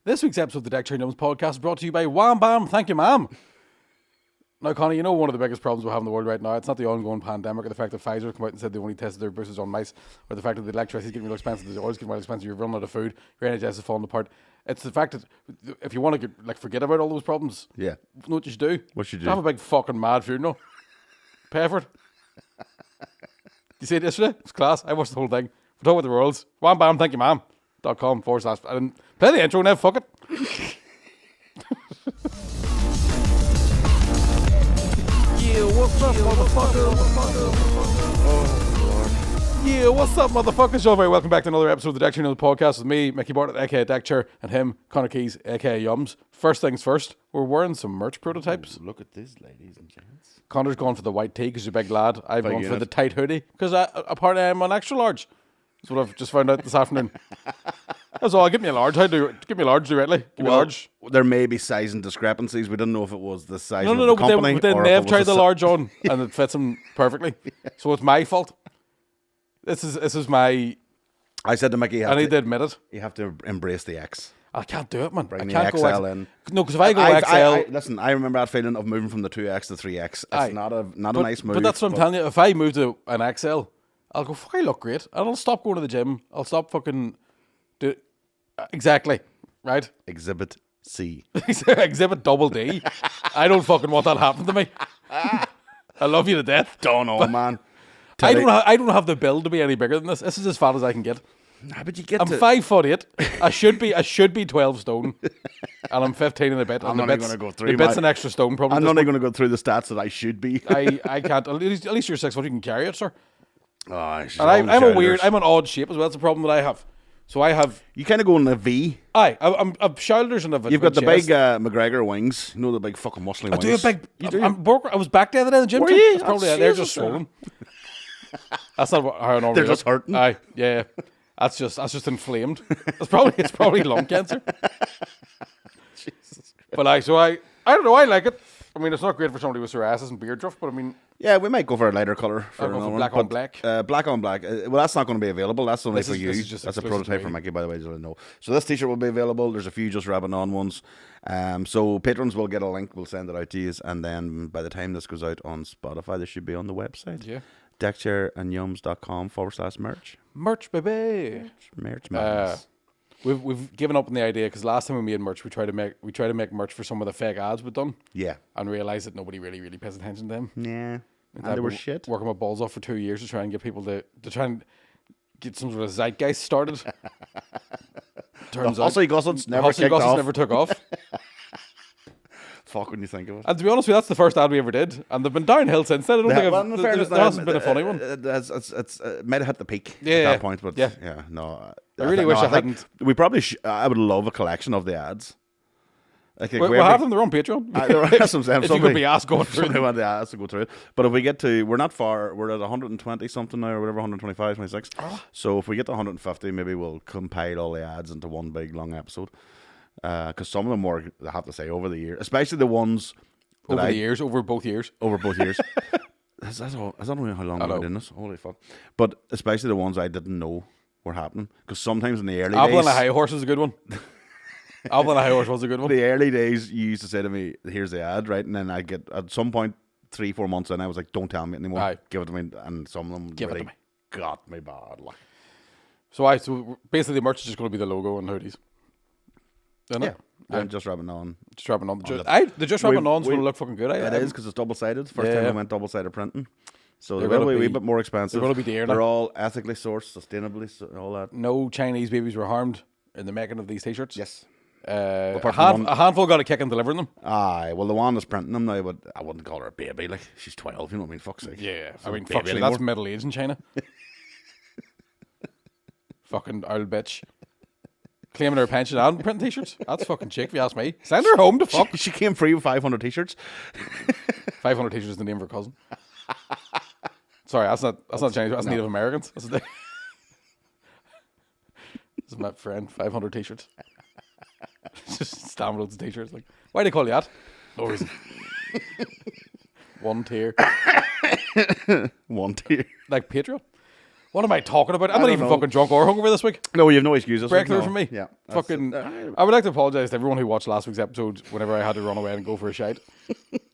This week's episode of the Deck Chair Numbs podcast is brought to you by Wham Bam. Thank you, ma'am. Now, Connie, you know one of the biggest problems we have in the world right now, it's not the ongoing pandemic or the fact that Pfizer come out and said they only tested their boosters on mice, or the fact that the electricity is getting real expensive, the oil's getting real expensive, you're running out of food, your NHS is falling apart. It's the fact that if you want to forget about all those problems, Yeah. you know what you should do? What should you Have do? a big fucking mad funeral. Pay for it. You see it yesterday? It's class. I watched the whole thing. We're talking about the worlds. Wham Bam, thank you, ma'am. .com / I didn't play the intro now, fuck it. Yeah, what's up, motherfucker? Yeah, what's up, motherfuckers? You're very welcome back to another episode of the Deck Chair Numbs podcast with me, Mickey Bartlett, aka Deck Chair, and him, Connor Keys, aka Yums. First things first, we're wearing some merch prototypes. Look at this, ladies and gents. Connor's gone for the white tee because he's a big lad. I've Big gone for unit. the tight hoodie because apparently I'm an extra large. That's what I've just found out this afternoon. That's all. Give me a large. Give me a large directly. Give me a large. There may be sizing discrepancies. We didn't know if it was the size No, of no, the no. But company then or they if have it tried was the si- large on and it fits him perfectly. So it's my fault. This is my. I said to Mickey, I need to admit it. you have to embrace the X. I can't do it, man. Bring I the can't go XL in. No, because if I go XL, listen, I remember that feeling of moving from the 2X to 3X. It's Aye. not a nice move. But that's what I'm telling you. If I move to an XL, I'll go, fuck, I look great. And I'll stop going to the gym. I'll stop fucking do exactly. Right? Exhibit C. Exhibit double D. I don't fucking want that to happen to me. I love you to death. Don't know, man. I don't have the build to be any bigger than this. This is as fat as I can get. Nah, but you get I'm to... 5'8". I should be 12 stone. And I'm 15 and a bit. I'm and not the even bits, gonna go through the bits my- an extra stone probably. I'm this not even going to go through the stats that I should be. I can't. At least you're 6 foot. You can carry it, sir. And And I'm a weird. I'm an odd shape as well. That's the problem that I have. So I have. You kind of go in a V. I'm shoulders and You've got the chest. big McGregor wings. You know the big fucking muscly I wings. do a big. You do? I was back the other day in the gym. Were too. you? It's probably Oh, they're just Jesus. swollen. That's not how I normally. They're look. just hurting? Aye, yeah. That's just inflamed. It's probably lung cancer. Jesus. But I don't know. I like it. I mean, it's not great for somebody with psoriasis and beard drift, but I mean, Yeah, we might go for a lighter colour. I'll go another for one, black on black. Black on black. Well, that's not going to be available. That's only This for is- you. this is just That's a exclusive prototype to for me. Mickey, by the way, just to know. So this t-shirt will be available. There's a few just rabbing on ones. So patrons will get a link. We'll send it out to you. And then by the time this goes out on Spotify, this should be on the website. yeah. Deckchairandyums.com /merch. Merch, baby. Merch, madness. We've given up on the idea because last time we made merch, we tried to make merch for some of the fake ads we'd done, Yeah. and realized that nobody really pays attention to them. Yeah. And I've they were been shit. Working my balls off for 2 years to try and get people to try and get some sort of zeitgeist started. Turns out, Hussy Gossets never Hussy kicked Gossets off. never took off. Fuck when you think of it. And to be honest with you, that's the first ad we ever did, and they've been downhill since then. I don't think Well, in fairness, there hasn't been a funny one. It's might have hit the peak Yeah, at yeah. that point, but Yeah. no. I really wish I think hadn't. We probably. I would love a collection of the ads. Like if We'll have them there on Patreon. That's what I'm saying. If you could be asked going through Somebody want the ads to go through it. But if we get to, we're not far. We're at 120 something now, or whatever, 125, 26. So if we get to 150, maybe we'll compile all the ads into one big long episode. Because some of them were, I have to say, over the years, especially the ones that over both years. over both years. I don't know how long I we've know. been doing this. Holy fuck! But especially the ones I didn't know were happening, because sometimes in the early Apple days, and a High Horse is a good one. Apple and a High Horse was a good one. the early days, you used to say to me, "Here's the ad," right? And then I get at some point 3-4 months in, I was like, "Don't tell me anymore. Aye. Give it to me." And some of them Give it really to me. got me bad. Like, So basically the merch is just going to be the logo and hoodies. Isn't yeah, it? I'm just rubbing on. Just wrapping on. the- The just wrapping We- on's we- going to look fucking good. It is because it's double sided. First Yeah. time I went double sided printing, so They're they're gonna going to be a be- bit more expensive. they're gonna be dear now. They're all ethically sourced, sustainably, all that. No Chinese babies were harmed in the making of these t-shirts. Yes. A Apart from one- handful got a kick in delivering them. Aye, well, the one that's printing them now, but I wouldn't call her a baby. Like, she's 12, you know what I mean? Fuck's sake. Yeah, She's I not mean, a fuck, baby sure, that's anymore. middle age in China. Fucking old bitch. Claiming her pension and printing t-shirts. That's fucking chick, if you ask me. Send her home to fuck. She came free with 500 t-shirts. 500 t-shirts is the name of her cousin. Sorry, that's not Chinese. That's Native Americans. That's the This is my friend. 500 t-shirts. Just stamp loads of t-shirts. Like, why do they call you that? No reason. One tier. One tier. Like Patreon. What am I talking about? I'm not don't even know. fucking drunk or hungover this week. No, you have no excuses. Breakthrough no. from me. Yeah. Fucking. I would like to apologise to everyone who watched last week's episode whenever I had to run away and go for a shite.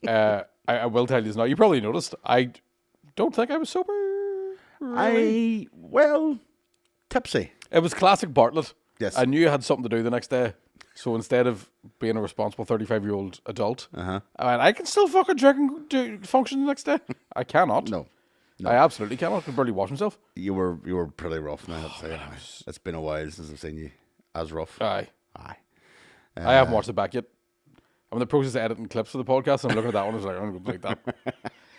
I will tell you this now. You probably noticed. I don't think I was sober. Really. Tipsy. It was classic Bartlett. Yes. I knew I had something to do the next day. So instead of being a responsible 35-year-old adult, I went, I can still fucking drink and function the next day. I cannot. No. I absolutely cannot. I can barely wash myself. You were pretty rough, now, I have to say. It's been a while since I've seen you as rough. Aye. Aye. I haven't watched it back yet. I'm in the process of editing clips for the podcast, and I'm looking at that one. I was like, I'm going to delete that.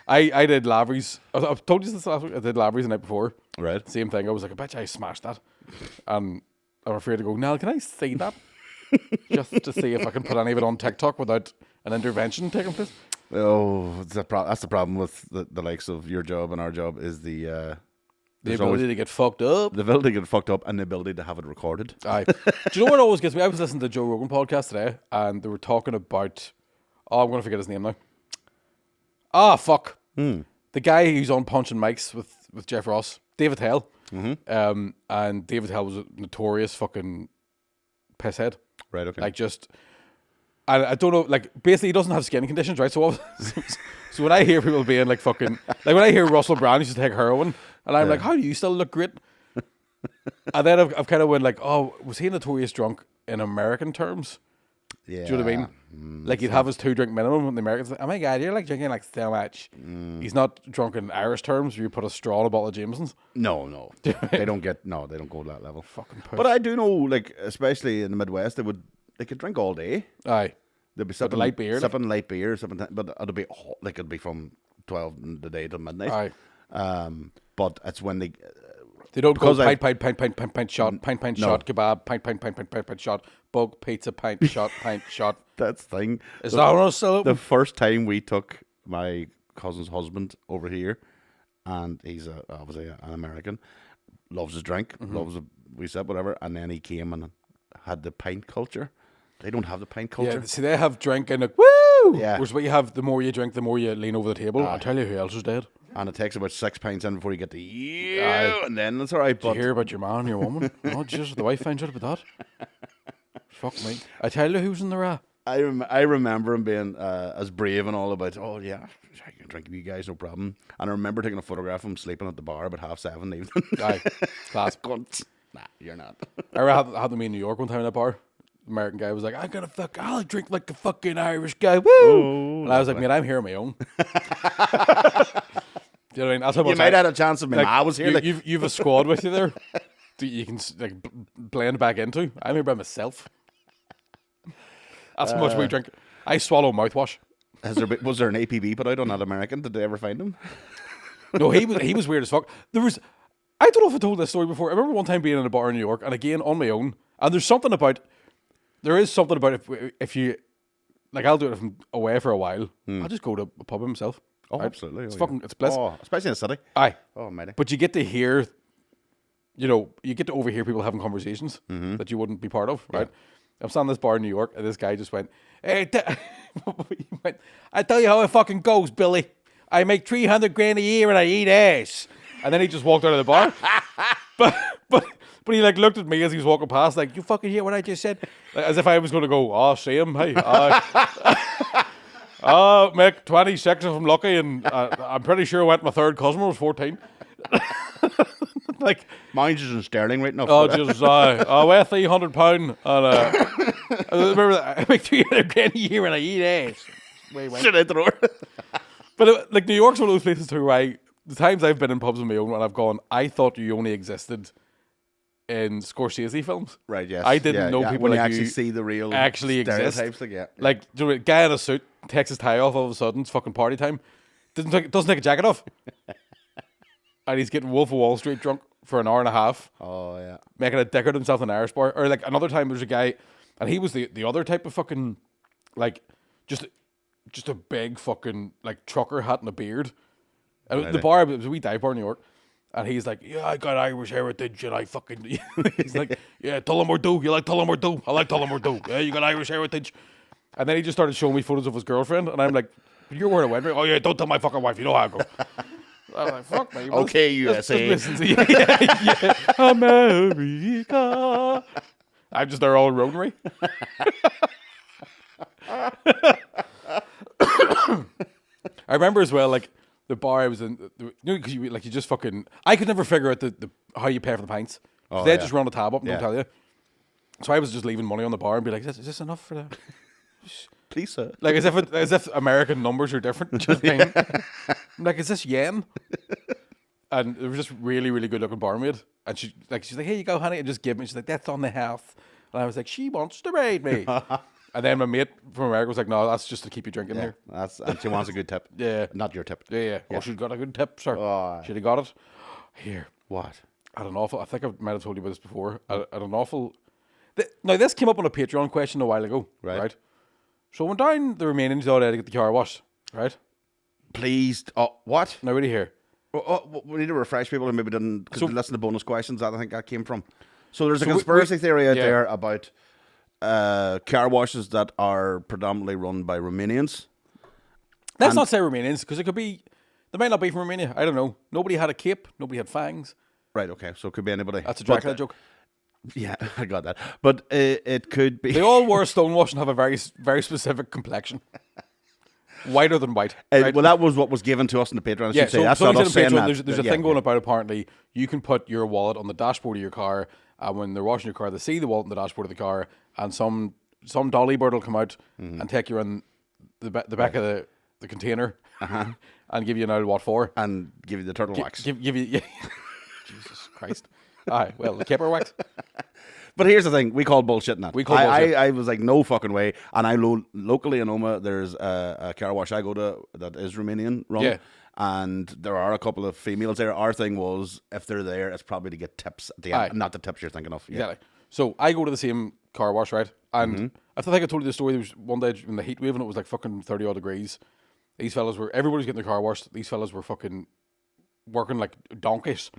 I did Lavery's. I've told you this last week. I did Lavery's the night before. Right. Same thing. I was like, I bet you I smashed that. And I'm afraid to go, Nell, can I see that? Just to see if I can put any of it on TikTok without an intervention taking place. Oh, that's the problem with the likes of your job and our job is the ability to get fucked up. The ability to get fucked up and the ability to have it recorded. Aye. Do you know what always gets me? I was listening to the Joe Rogan podcast today, and they were talking about. Oh, I'm going to forget his name now. Ah, fuck. The guy who's on Punching Mics with Jeff Ross, David Hale. And David Hale was a notorious fucking pisshead. Right. Okay. Like just. I don't know, like, basically he doesn't have skin conditions, right? So so when I hear people being like fucking, like when I hear Russell Brand used to take heroin, and I'm like, how do you still look great? And then I've kind of went like, oh, was he notorious drunk in American terms? Yeah. Do you know what I mean? Like he'd have his 2-drink minimum, and the Americans like, oh my God, you're like drinking like so much. He's not drunk in Irish terms where you put a straw in a bottle of Jameson's. No. They don't go to that level. Fucking push. But I do know, like, especially in the Midwest, they could drink all day. Aye. They'd be sipping light beer, light beer, but it'll be hot, like it'll be from 12 in the day till midnight. Aye. But it's when they don't go because I- pint, shot, pint, No. shot, kebab, pint, shot, bug, pizza, pint, shot. that's the thing. Is that what I was still The open? first time we took my cousin's husband over here, and he's obviously an American, loves his drink, loves we said whatever, and then he came and had the pint culture. They don't have the pint culture. Yeah, see, they have drink and like, woo! Yeah. Whereas what you have, the more you drink, the more you lean over the table. I'll tell you who else is dead. And it takes about 6 pints in before you get the Aye. and then it's all right. Did you But hear about your man and your woman? Oh, Jesus, the wife finds out about that. Fuck me. I tell you who's in the ra. I remember him being as brave and all about, oh yeah, I can drink with you guys, no problem. And I remember taking a photograph of him sleeping at the bar about 7:30 in the evening. Aye, class. Going, nah, you're not. I had them in New York one time in that bar. The American guy was like, I'll drink like a fucking Irish guy. Woo! Oh, and I was like, mate, I'm here on my own. Do you know what I mean? That's how You much might have had a chance of me. I was here. You've a squad with you there that you can like blend back into. I'm here by myself. That's how much we drink. I swallow mouthwash. Was there an APB put out on that American? Did they ever find him? No, he was weird as fuck. I don't know if I told this story before. I remember one time being in a bar in New York, and again on my own. And there is something about if you like, I'll do it if I'm away for a while. I'll just go to a pub myself. Oh, right? absolutely. It's Oh, fucking, it's bliss. Oh, especially in the city. Aye. Oh, mighty. But you get to hear, you get to overhear people having conversations that you wouldn't be part of, right? I'm standing in this bar in New York, and this guy just went, hey, he went, I tell you how it fucking goes, Billy. I make 300 grand a year and I eat ass. And then he just walked out of the bar. But he like looked at me as he was walking past, like, you fucking hear what I just said? Like, as if I was going to go, oh, see him, hey. Oh, make 26 if I'm lucky, and I'm pretty sure I went my third cousin was 14. Like, Mine's just in sterling right now. oh, Jesus, I weigh £300, and I remember that I make 300 grand a year and I eat ass. Wait. Should I throw it? But like New York's one of those places too where the times I've been in pubs on my own and I've gone, I thought you only existed in Scorsese films. Right, yes. I didn't know people when like you actually you see the real actually exist. stereotypes. Like, yeah. Like, do you know, a guy in a suit takes his tie off all of a sudden, it's fucking party time. Doesn't take a jacket off. And he's getting Wolf of Wall Street drunk for an hour and a half, Oh, yeah. making a dick of himself in an Irish bar. Or like another time there's a guy, and he was the other type of fucking, like, just a big fucking, like, trucker hat and a beard. And Really? the bar, it was a wee dive bar in New York. And he's like, yeah, I got Irish heritage, and I fucking... he's like, yeah, Tullamore Dew. You like Tullamore Dew? I like Tullamore Dew. Yeah, you got Irish heritage. And then he just started showing me photos of his girlfriend, and I'm like, but you're wearing a wedding ring? Oh, yeah, don't tell my fucking wife. You know how I go. I was like, fuck me. Okay, Let's USA. listen to you. Yeah. America. I'm just there all roading. I remember as well, like, the bar I was in, because you just fucking, I could never figure out the how you pay for the pints. They yeah. just run the tab up and Yeah. don't tell you. So I was just leaving money on the bar and be like, is this enough for that? Please, sir. Like, as if American numbers are different. Do you know what I mean? I'm like, is this yen? And it was just really, really good looking barmaid. And she's like, here you go, honey, and just give me. She's like, that's on the house. And I was like, she wants to raid me. And then my mate from America was like, no, that's just to keep you drinking here. And she wants a good tip. Yeah. Not your tip. Yeah. Oh, she's got a good tip, sir. Oh. She'd have got it. Here. What? I think I might have told you about this before. At an awful. Now, this came up on a Patreon question a while ago. Right. So I went down the Romanians the other day to get the car washed. Right. Please. Oh, what? Now, ready here. We need to refresh people who maybe didn't listen to bonus questions. I think that came from. So there's a So conspiracy theory out there about car washes that are predominantly run by Romanians. Let's not say Romanians, because it could be. They might not be from Romania. I don't know. Nobody had a cape. Nobody had fangs. Right. Okay. So it could be anybody. That's a Dracula joke. Yeah, I got that. But it could be. They all wear stonewash and have a very, very specific complexion. Whiter than white. Right? Well, that was what was given to us in the Patreon. I should say that's not us saying that. There's a thing going about apparently. You can put your wallet on the dashboard of your car, and when they're washing your car, they see the wallet on the dashboard of the car, and some dolly bird will come out and take you in the back of the container and give you an old what for, and give you the turtle wax. Give you Jesus Christ. Aye, well, the kipper wax. But here's the thing: we call bullshit that. We call bullshit. I was like, no fucking way. And I locally in Oma, there's a car wash I go to that is Romanian run. Yeah. And there are a couple of females there. Our thing was, if they're there, it's probably to get tips at the end, not the tips you're thinking of. Yeah. Exactly. So I go to the same car wash, right? And I think I told you the story. There was one day in the heat wave, and it was like fucking 30 odd degrees. Everybody was getting their car washed. These fellas were fucking working like donkeys.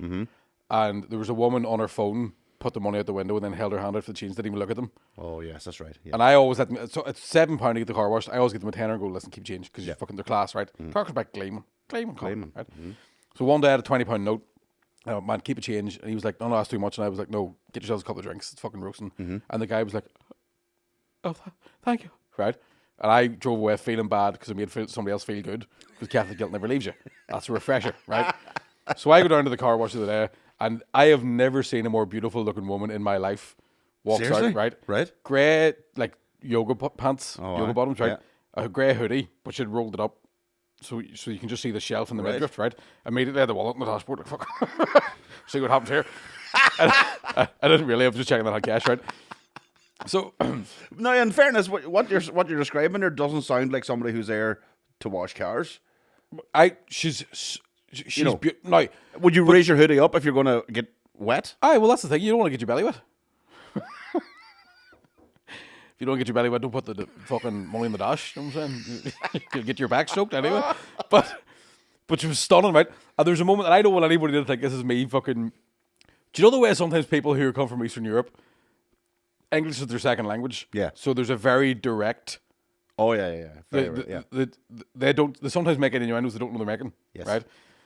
And there was a woman on her phone, put the money out the window, and then held her hand out for the change. Didn't even look at them. Oh yes, that's right. Yeah. And I always let them. So it's £7 to get the car washed. I always give them a tenner and go, listen, keep change because you're fucking their class, right? Car comes back gleaming, right? So one day I had a £20 note. Man, keep a change. And he was like, no, that's too much. And I was like, no, get yourselves a couple of drinks. It's fucking roasting. And the guy was like, oh, thank you, right? And I drove away feeling bad because I made somebody else feel good because Catholic guilt never leaves you. That's a refresher, right? So I go down to the car wash of the day, and I have never seen a more beautiful looking woman in my life. Walks Seriously? out, right? Right. Grey, like yoga pants, yoga bottoms, right? Yeah. A grey hoodie, but she'd rolled it up. So you can just see the shelf in the midriff, right? Immediately I had the wallet in the dashboard. Like, fuck. See what happens here. And I didn't really. I was just checking that I had cash, right? So, now, in fairness, what you're describing there doesn't sound like somebody who's there to wash cars. she's know, now. Would you raise your hoodie up if you're going to get wet? Aye, well, that's the thing. You don't want to get your belly wet. If you don't get your belly wet, don't put the fucking money in the dash. You know what I'm saying? You'll get your back soaked anyway. But she was stunning, right? And there's a moment, and I don't want anybody to think this is me fucking. Do you know the way sometimes people who come from Eastern Europe, English is their second language? Yeah. So there's a very direct. Oh yeah. They sometimes make innuendos they don't know they're making. Yes. Right.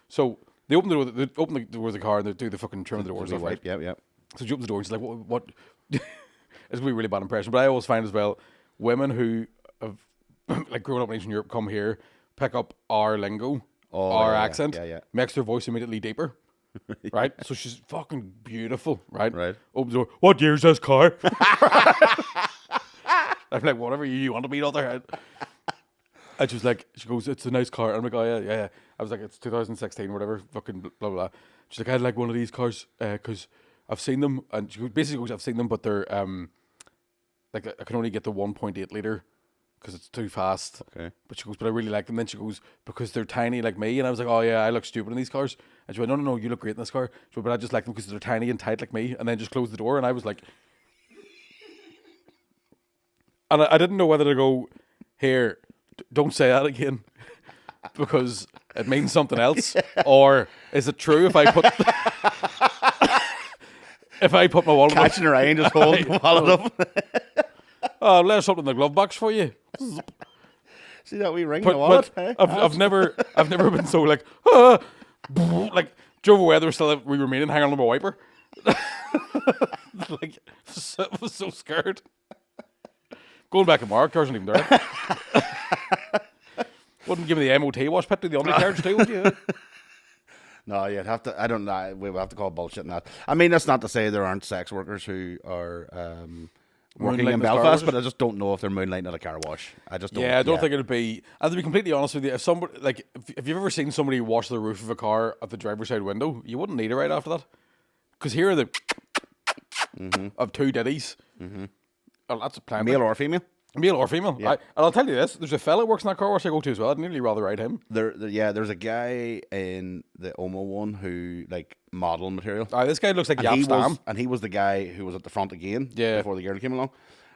So they open the door of the car and they do the fucking trim of the door and stuff. Right? Yeah. So she opens the door and she's like, what? It's gonna be a really bad impression. But I always find as well, women who have like grown up in Eastern Europe come here, pick up our lingo, our accent, makes their voice immediately deeper. Right? So she's fucking beautiful, right? Right. Opens the door, what year's this car? I'm like, whatever you want to be out there. And she was like, she goes, it's a nice car. I'm like, oh yeah. I was like, it's 2016 or whatever, fucking blah, blah, blah. She's like, I'd like one of these cars because I've seen them. And she basically goes, I've seen them, but they're, like, I can only get the 1.8 litre because it's too fast. Okay. But she goes, but I really like them. Then she goes, because they're tiny like me. And I was like, oh yeah, I look stupid in these cars. And she went, no, you look great in this car. She went, but I just like them because they're tiny and tight like me. And then just closed the door. And I was like, and I didn't know whether to go, here, don't say that again because it means something else. Or is it true if I put my wallet catching her eye and just holding the wallet up? Oh, there's something in the glove box for you. See that wee ring in the wallet? I've never been so like, like drove away. There was still we remaining hanging on my wiper. Like I was so scared. Going back to Mark, cars aren't even there. Wouldn't give me the MOT wash pit to the undercarriage too, would you? No, you'd have to. I don't know. We would have to call bullshit on that. I mean, that's not to say there aren't sex workers who are working Moonlighting in as car Belfast, washers? but I just don't know if they're moonlighting at a car wash. I just don't. Yeah, I don't think it'd be. And to be completely honest with you, if somebody like if you've ever seen somebody wash the roof of a car at the driver's side window, you wouldn't need it right after that. Because here are the of two ditties. Oh, that's a plan. male or female. Male or female. Yeah. And I'll tell you this: there's a fella that works in that car wash I go to as well. I'd nearly rather ride him. There's a guy in the Omo one who like model material. This guy looks like And Yap he Stam. was the guy who was at the front again Yeah. before the girl came along.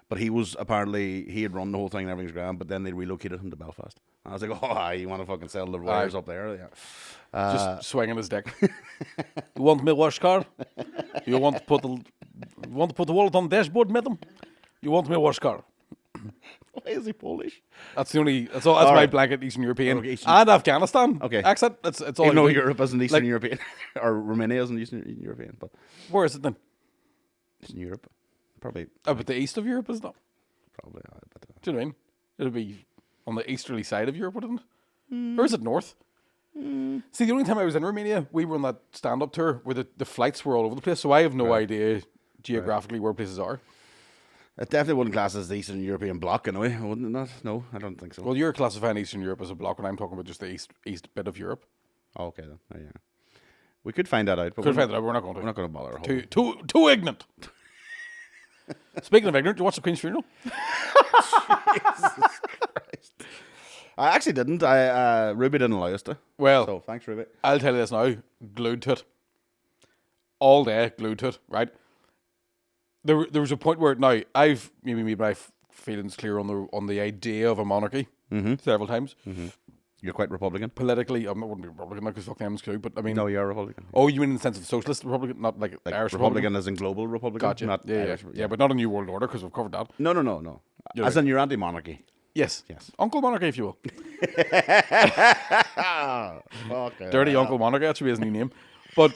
But he was apparently he had run the whole thing and everything's grand. But then they relocated him to Belfast. And I was like, oh, you want to fucking sell the wires up there? Yeah. Just swinging his dick. You want me to wash car? You want to put the wallet on the dashboard, madam? You want me to wash car? Why is he Polish? That's the only. That's my right. blanket Eastern European Okay, Eastern- and Afghanistan. Okay. accent. It's all. Even I though do. Europe isn't Eastern Like- European, or Romania isn't Eastern European, but Where is it then? Eastern Europe, probably, But the east of Europe is not. probably. But, Do you know what I mean? It'll be on the easterly side of Europe, wouldn't it? Or is it north? See, the only time I was in Romania, we were on that stand-up tour where the flights were all over the place, so I have no idea geographically where places are. it definitely wouldn't class as the Eastern European bloc, anyway, wouldn't it? Not? No, I don't think so. Well, you're classifying Eastern Europe as a block, and I'm talking about just the east bit of Europe. Oh, okay then. Oh, yeah, we could find that out, but Could we're find that out, we're not going we're to. not going to bother. Our whole Too ignorant. Speaking of ignorant, did you watch the Queen's funeral? I actually didn't. Ruby didn't allow us to. Well, So thanks, Ruby. I'll tell you this now. Glued to it. All day, glued to it, right? There was a point where, now, I've maybe made my feelings clear on the idea of a monarchy several times. You're quite Republican. Politically, I wouldn't be Republican because fuck them too, but I mean... No, you're a Republican. Oh, you mean in the sense of socialist Republican, not like Irish Republican as in global Republican. Gotcha. Not Yeah, Irish, yeah, but not a New World Order because we've covered that. No. You're As in you're anti-monarchy. Yes. Yes. Uncle Monarchy, if you will. Okay. Dirty Uncle Monarchy, that should be his new name. But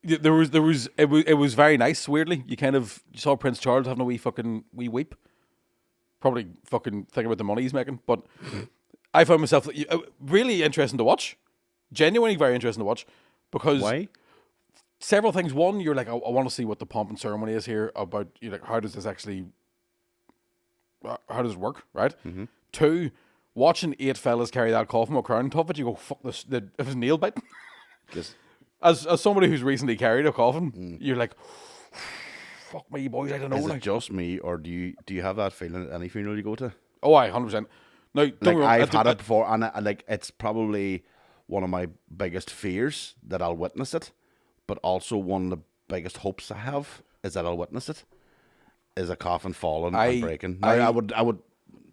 it was very nice, weirdly. You saw Prince Charles having a wee weep. Probably fucking thinking about the money he's making. But I found myself really interesting to watch. Genuinely very interesting to watch. Because Why? several things. One, you're like, I want to see what the pomp and ceremony is here about, like, how does it work, right? Two, watching 8 fellas carry that coffin with crown on top of it, you go, fuck this, it was nail biting. Just As somebody who's recently carried a coffin, you're like, fuck me, boys, I don't know. is it Like, just me, or do you have that feeling at any funeral you go to? oh, 100%. Now, don't Like get me wrong, I've had it before, and like it's probably one of my biggest fears that I'll witness it, but also one of the biggest hopes I have is that I'll witness it. Is a coffin falling and breaking. Now, I wouldn't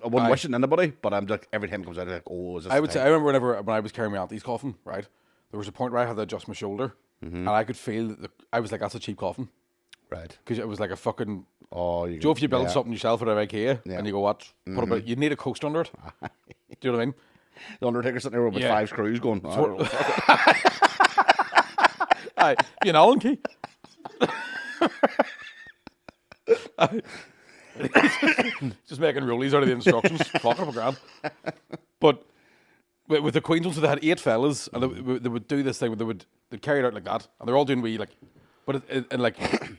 wish it on anybody, but I'm like every time it comes out, I'm like, oh, is this? I would say, I remember when I was carrying my auntie's coffin, right? There was a point where I had to adjust my shoulder, and I could feel I was like, that's a cheap coffin. Right. Because it was like a fucking... Oh, Joe, if you build something yourself out of IKEA, Yeah. and you go, what? Put a bit, you need a coaster under it. Do you know what I mean? The Undertaker sitting there with Yeah. 5 screws going. Oh, Aye, be an Allen key. Just making rollies out of the instructions. Fucking up a grand. But with the Queen's ones, so they had 8 fellas, and they would do this thing where they'd carry it out like that, and they're all doing wee, like, but in like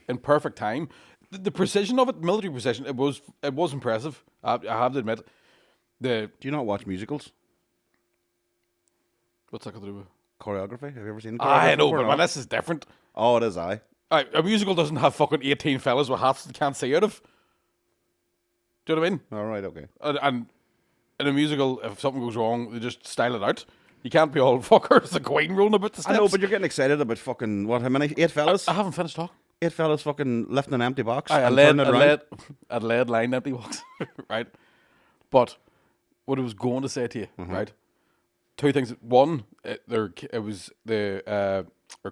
in perfect time. The precision of it, military precision, it was impressive. I have to admit. do you not watch musicals? What's that got to do with? Choreography? Have you ever seen? I choreography know, before but or man, not? this is different. Oh, it is. I. A musical doesn't have fucking 18 fellas with hats that can't see out of. Do you know what I mean? All right. Okay. And in a musical, if something goes wrong, they just style it out. You can't be all fuckers the Queen rolling about the steps. I know, but you're getting excited about fucking what? How many? 8 fellas? I haven't finished talking. 8 fellas fucking lifting an empty box I and turning it around. led line empty box, right? But what I was going to say to you, right? 2 things. One, her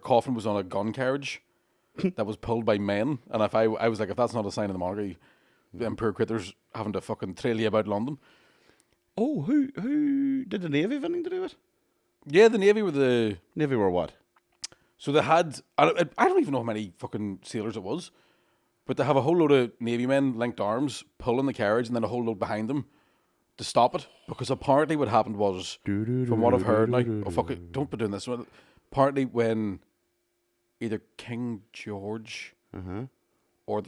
coffin was on a gun carriage that was pulled by men, and if I was like, if that's not a sign of the monarchy, them poor critters having to fucking trail you about London. Oh, who did the Navy have anything to do with it? Yeah, the Navy were the... Navy were what? So they had... I don't even know how many fucking sailors it was, but they have a whole load of Navy men linked arms, pulling the carriage, and then a whole load behind them to stop it. Because apparently what happened was, from what I've heard now... Oh, fuck it, don't be doing this. Apparently when either King George or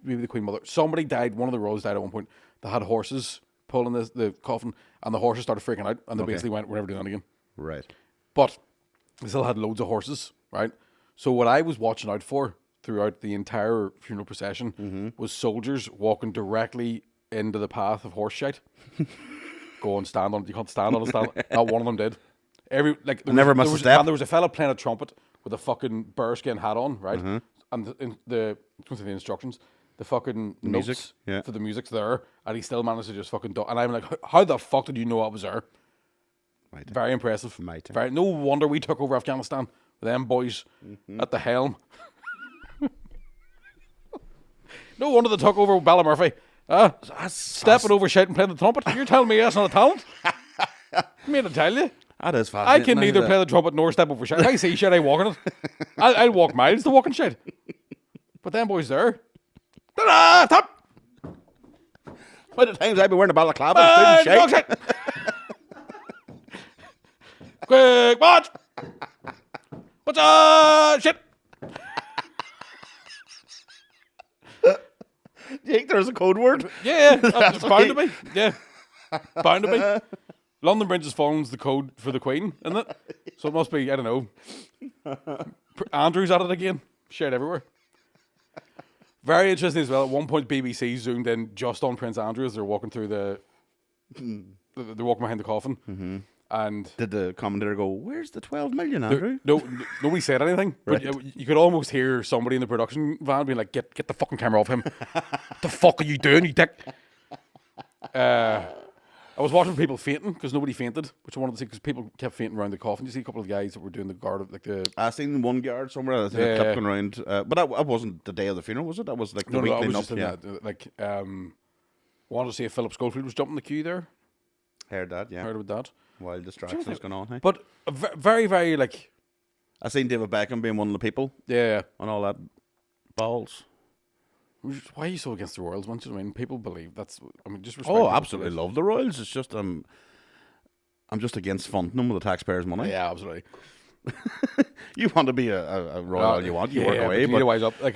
maybe the Queen Mother, somebody died, one of the royals died at one point, they had horses pulling the coffin, and the horses started freaking out, and they basically went, we're never doing that again. Right. But they still had loads of horses, right? So what I was watching out for throughout the entire funeral procession was soldiers walking directly into the path of horse shite. Go and stand on it. You can't stand on it. Not one of them did. There missed a step. And there was a fella playing a trumpet with a fucking bearskin hat on, right? And the instructions, the fucking music, notes for the music's there, and he still managed to just fucking do. And I'm like, how the fuck did you know I was there? Mighty. Very impressive. Mighty. No wonder we took over Afghanistan with them boys at the helm. No wonder they took over Ballymurphy. Stepping over shit and playing the trumpet. You're telling me that's not a talent? I mean to tell you. That is I fascinating. can neither play the trumpet nor step over shit. If I see shit, I walk in it. I'll walk miles to walk in shit. But them boys there. Stop! By the times I've been wearing a balaclava and student shake. Quick march! What's shit? Do you think there's a code word? Yeah, it's bound to be. Yeah, bound to be. London Bridge has fallen the code for the Queen, isn't it? So it must be, I don't know. Andrew's at it again. Shit everywhere. Very interesting as well. At one point, BBC zoomed in just on Prince Andrew as they're walking through they're walking behind the coffin. And did the commentator go, where's the 12 million, Andrew? Nobody said anything. Right. But you could almost hear somebody in the production van being like, get the fucking camera off him. What the fuck are you doing, you dick? I was watching people fainting because nobody fainted, which I wanted to see because people kept fainting around the coffin. You see a couple of guys that were doing the guard, like the... I seen one guard somewhere. I think a clip going around. But that wasn't the day of the funeral, was it? That was like the week leading up. That. Like, wanted to see if Philip Schofield was jumping the queue there. Heard that, yeah. Heard about that. Wild distractions going on, hey? But very, very, like... I seen David Beckham being one of the people. Yeah. And all that. Balls. Why are you so against the Royals, man? I mean, people believe that's... I mean, just respect... Oh, absolutely love the Royals. It's just, I'm just against funding them with the taxpayers' money. Yeah, absolutely. You want to be a Royal, you want, you work away,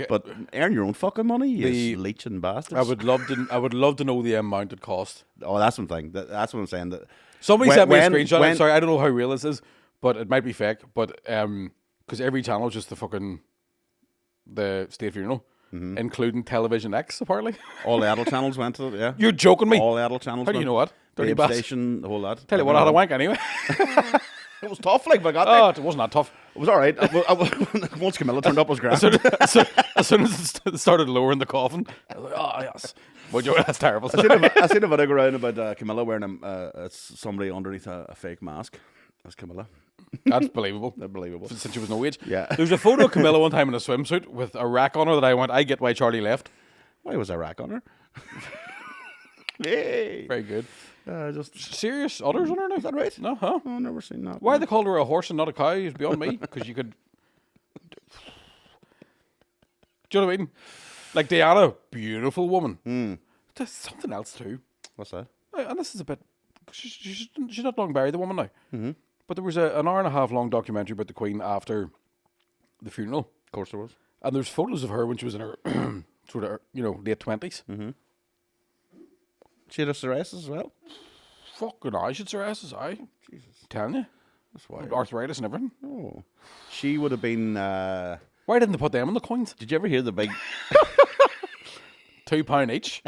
but earn your own fucking money, you leeching bastards. I would love to know the amount it cost. Oh, that's one thing. That's what I'm saying. That somebody sent me a screenshot. I'm sorry, I don't know how real this is, but it might be fake. But because every channel is just the state funeral, including Television X, apparently. All the adult channels went to it. Yeah, you're joking me. All the adult channels. How do you know what? Dirty Station, the whole lot. Tell you what, I had a wank anyway. It was tough, like, but I got there. Oh, it wasn't that tough. It was all right. Once Camilla turned up, it was grand. As soon as it started lowering the coffin, I was like, oh, yes. Well, Joe, that's terrible. I seen a video go around about Camilla wearing somebody underneath a fake mask. That's Camilla. That's believable. That's believable. Since she was no age. Yeah. There was a photo of Camilla one time in a swimsuit with a rack on her that I get why Charlie left. Why was a rack on her? Hey. Very good. Just serious udders on her now. Is that right? No, huh? Oh, I've never seen that. Why they called her a horse and not a cow is beyond me. Because you could... Do you know what I mean? Like Diana, beautiful woman. There's something else too. What's that? And this is a bit... She's not long buried, the woman now. But there was an hour and a half long documentary about the Queen after the funeral. Of course there was. And there's photos of her when she was in her sort of, late 20s. She had a psoriasis as well. Fucking I should psoriasis, aye. Jesus. Telling you. That's why. Arthritis and everything. Oh. She would have been... Why didn't they put them on the coins? Did you ever hear the big... £2 each.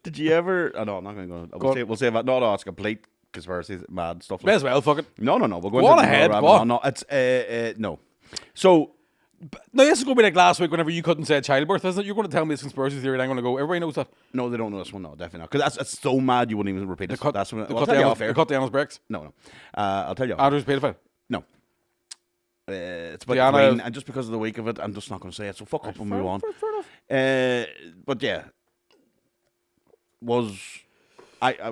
Did you ever... Oh, no, I'm not going to go... We'll say that. No, it's complete conspiracy, mad stuff. May as well, fuck it. No. We'll go on ahead. No, it's... no. So... No, this is going to be like last week whenever you couldn't say childbirth, isn't it? You're going to tell me it's conspiracy theory and I'm going to go, everybody knows that. No, they don't know this one. No, definitely not. Because that's so mad you wouldn't even repeat it. That's when... They cut the Anna's brakes. No. I'll tell you off. Andrew's paedophile. No. It's about the Queen, and just because of the week of it, I'm just not going to say it. So fuck up and move on. Fair enough. But yeah, was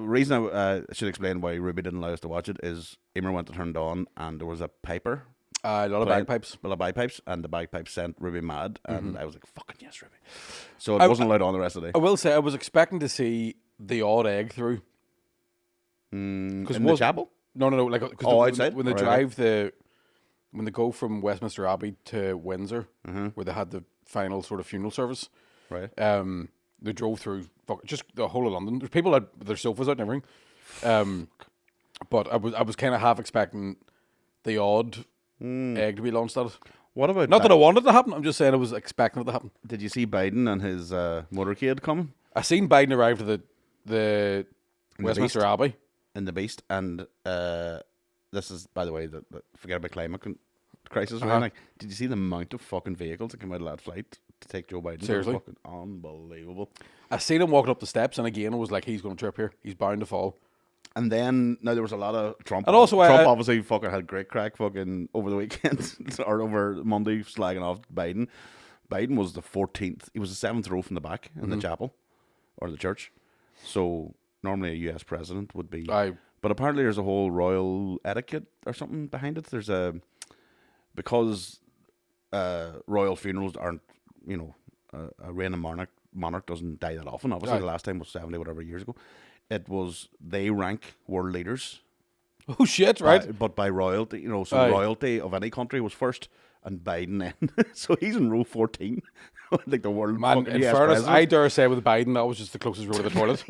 reason I should explain why Ruby didn't allow us to watch it is Emer went to turn it on and there was a piper. A lot of playing- bagpipes. A lot of bagpipes, and the bagpipes sent Ruby mad, and Mm-hmm. I was like, "Fucking yes, Ruby." So it wasn't allowed on the rest of the day. I will say I was expecting to see the odd egg through. In Because the chapel. No, like cause Outside? when they Right, drive when they go from Westminster Abbey to Windsor, where they had the final sort of funeral service. Right. They drove through just the whole of London. There's people out with their sofas out and everything. But I was kind of half expecting the odd egg to be launched at it. What about Not that I wanted it to happen. I'm just saying I was expecting it to happen. Did you see Biden and his motorcade coming I seen Biden arrive to the Westminster Beast. Abbey. in the Beast? And this is, by the way, the forget about climate crisis. Right? Like, did you see the amount of fucking vehicles that came out of that flight to take Joe Biden? Seriously? It was fucking unbelievable. I seen him walking up the steps, and again, I was like, he's going to trip here. He's bound to fall. And then now there was a lot of Trump. And also, Trump obviously fucking had great crack fucking over the weekend or over Monday slagging off Biden. Biden was the 14th. He was the 7th row from the back in the chapel or the church. So normally a U.S. president would be. But apparently there's a whole royal etiquette or something behind it. There's because royal funerals aren't, a reigning monarch doesn't die that often. Obviously, the last time was 70 whatever years ago. It was they rank world leaders. Oh shit! Right. But by royalty, so royalty of any country was first, and Biden then. So he's in row 14, like the world. Man, fucking in US fairness, president. I dare say with Biden, that was just the closest row to the toilet.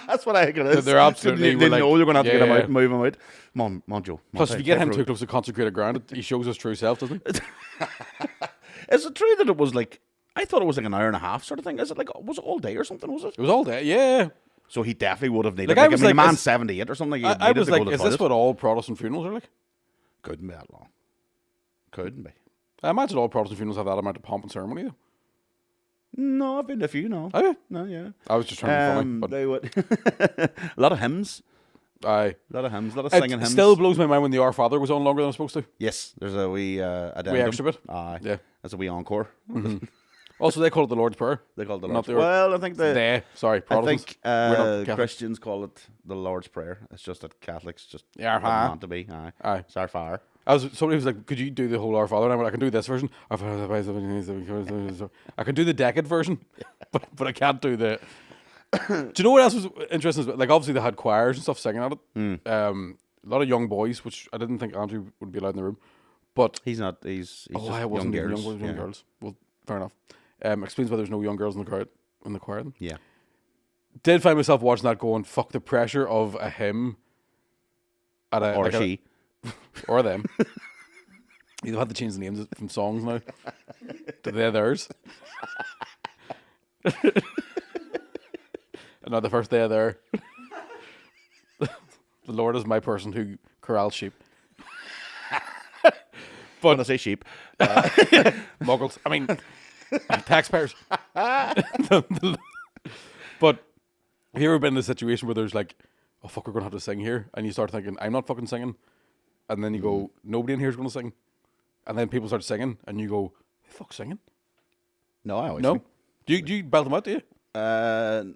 That's what I think it is. They're absolutely- They we're know like, they're going to have to get him yeah. out, move him out. Come on, Joe. Plus, if you get him too close to consecrated ground, he shows his true self, doesn't he? Is it true that it was like? I thought it was like an hour and a half sort of thing. Is it like? Was it all day or something? Was it? It was all day. Yeah. So he definitely would have needed. Like, Like, I was the like, man's is- 78 or something. I was like, is this what all Protestant funerals are like? Couldn't be that long. Couldn't be. I imagine all Protestant funerals have that amount of pomp and ceremony, though. No, I've been to a few. No, Oh, yeah. no, yeah. I was just trying to be funny, but They would. A lot of hymns. aye. A lot of hymns. A lot of singing It hymns. still blows my mind when the Our Father was on longer than it was supposed to. Yes, there's a wee addendum. Wee extra bit. Aye. Yeah. That's a wee encore. Also, they call it the Lord's Prayer. They call it the Not Lord's the- Prayer. Well, I think Sorry, I Protestants. think We're not Catholic. Christians call it the Lord's Prayer. It's just that Catholics just Yeah, wouldn't want to be. Aye. Aye. It's our fire. Somebody was like, could you do the whole Our Father? And I went, I can do this version. I can do the decade version, but I can't do the. Do you know what else was interesting? Like, obviously, they had choirs and stuff singing at it. A lot of young boys, which I didn't think Andrew would be allowed in the room. But He's not. He's just I young wasn't even girls. young boys, young Yeah. girls. Well, fair enough. Explains why there's no young girls in the crowd in the choir. Then. Yeah. Did find myself watching that, going, "Fuck the pressure of a hymn." At a, Or like a- she. or them. You've had to change the names from songs now to they're theirs. And now the first day there. The Lord is my person who corrals sheep. When I say sheep. Muggles. I mean, taxpayers. But have you ever been in a situation where there's like, oh fuck, we're going to have to sing here? And you start thinking, I'm not fucking singing. And then you go, nobody in here is going to sing. And then people start singing, and you go, fuck singing? No, I always No? sing. Do you belt them out, do you?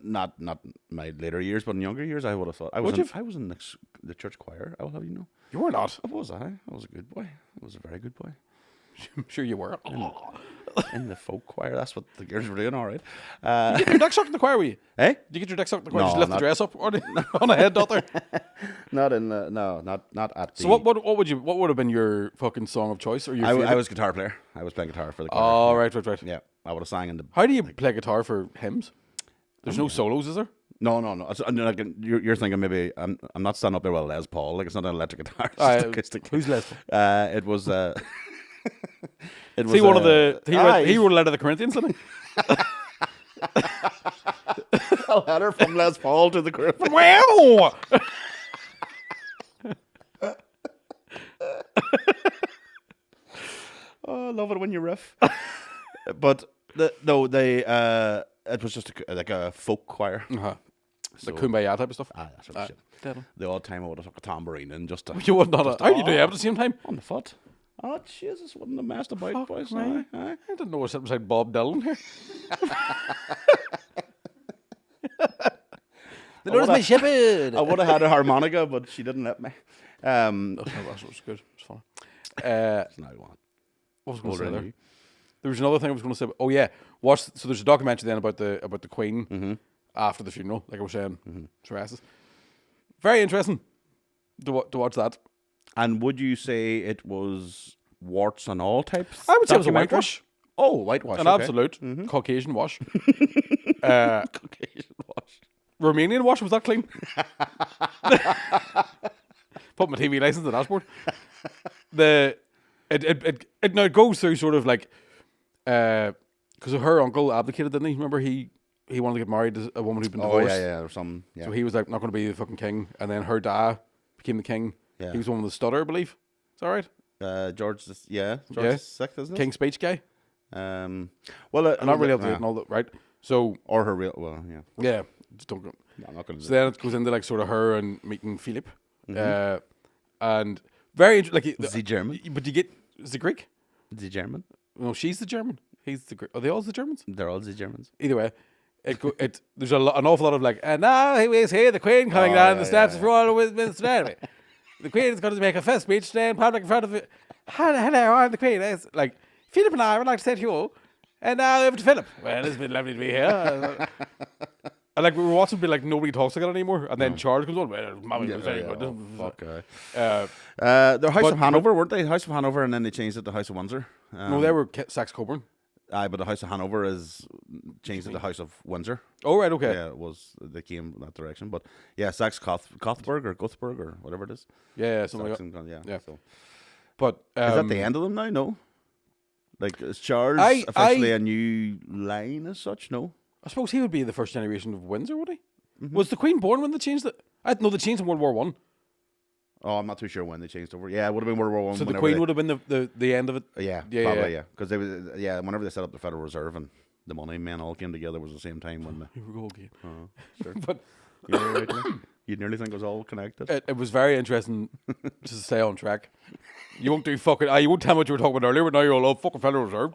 Not my later years, but in younger years, I would have thought. I was in the church choir. I will have you know. You were not. I was. I was a good boy. I was a very good boy. I'm sure you were. In the folk choir, that's what the girls were doing. All right. Did you get your dick sucked in the choir, were you? Eh? Did you get your dick sucked in the choir? No, Just lift the not- dress up on a head, daughter. Not in the not at the. So what would have been your fucking song of choice or your I favorite? was guitar player. I was playing guitar for the choir. Oh, yeah. right. Yeah, I would have sang in the. How do you play guitar for hymns? There's no solos, is there? No. Like, you're thinking maybe I'm not standing up there with a Les Paul. Like it's not an electric guitar. It's just acoustic. Who's Les? It was. It was See, one of the he aye. wrote a letter to the Corinthians, didn't he? a letter from Les Paul to the Corinthians. Wow! Oh, I love it when you riff. But it was just like a folk choir. Uh-huh. So, The Kumbaya type of stuff. that sort of shit. Deadly. The odd time I would have took a tambourine and just You would not. How do you do that at the same time? on the foot. Oh Jesus, wouldn't have messed about, Fuck boys. me. Aye. I didn't know I was sitting beside Bob Dylan here. The Lord is my shepherd. I would have had a harmonica, but she didn't let me. That's good. It's fun. It's not one. What was I going to say Older than there? you. There was another thing I was going to say. Oh yeah, so there's a documentary then about the Queen after the funeral, like I was saying. Psoriasis. Very interesting to watch that. And would you say it was warts and all types? I would say it was a documentary? whitewash, Oh, whitewash. an okay. absolute Caucasian wash. Caucasian wash. Romanian wash, was that clean? Put my TV license on the dashboard. It now it goes through sort of like because her uncle abdicated, didn't he? Remember he wanted to get married to a woman who'd been Oh, divorced. yeah, or something. Yeah. So he was like not going to be the fucking king, and then her dad became the king. Yeah. He was one with the stutter, I believe. Is that right? George the Yeah. Sixth, isn't it? King speech guy. Well, I'm not really up to date and all that, right? So or her real. Well, yeah. yeah, just don't go. No, I'm not going to. So then it goes into like sort of her and meeting Philip, and very like. Is he German? But you get is the Greek? Is he German? No, she's the German. He's the Greek. Are they all the Germans? They're all the Germans. Either way, there's an awful lot of like, and now he is here, the Queen coming down the steps of Royal Westminster. The Queen is going to make a first speech today in public in front of it. Hello, I'm the Queen. It's like Philip and I would like to say to you all, and now over to Philip. Well, it's been lovely to be here. And like we were watching, be like nobody talks like that anymore, and then Charles comes on. Well, Mommy was very good. Fuck. The The House of Hanover, weren't they? House of Hanover, and then they changed it to House of Windsor. No, they were Saxe Coburn. Aye, but the House of Hanover is changed to the House of Windsor. Oh right, okay. Yeah, they came that direction. But yeah, Cuthberg or Guthberg or whatever it is. Yeah, something like that. Saxon, yeah. Yeah. So. But Is that the end of them now? No. Like is Charles officially a new line as such? No. I suppose he would be the first generation of Windsor, would he? Was the Queen born when they changed it? I know they changed in World War One. Oh, I'm not too sure when they changed over. Yeah, it would have been World War One. So the Queen would have been the end of it. Yeah, probably, yeah. Because whenever they set up the Federal Reserve and the money men all came together was the same time when the. Here we go again. Sure. But You'd nearly think it was all connected. it was very interesting to stay on track. You won't do fucking. You won't tell me what you were talking about earlier, but now you're all fucking Federal Reserve.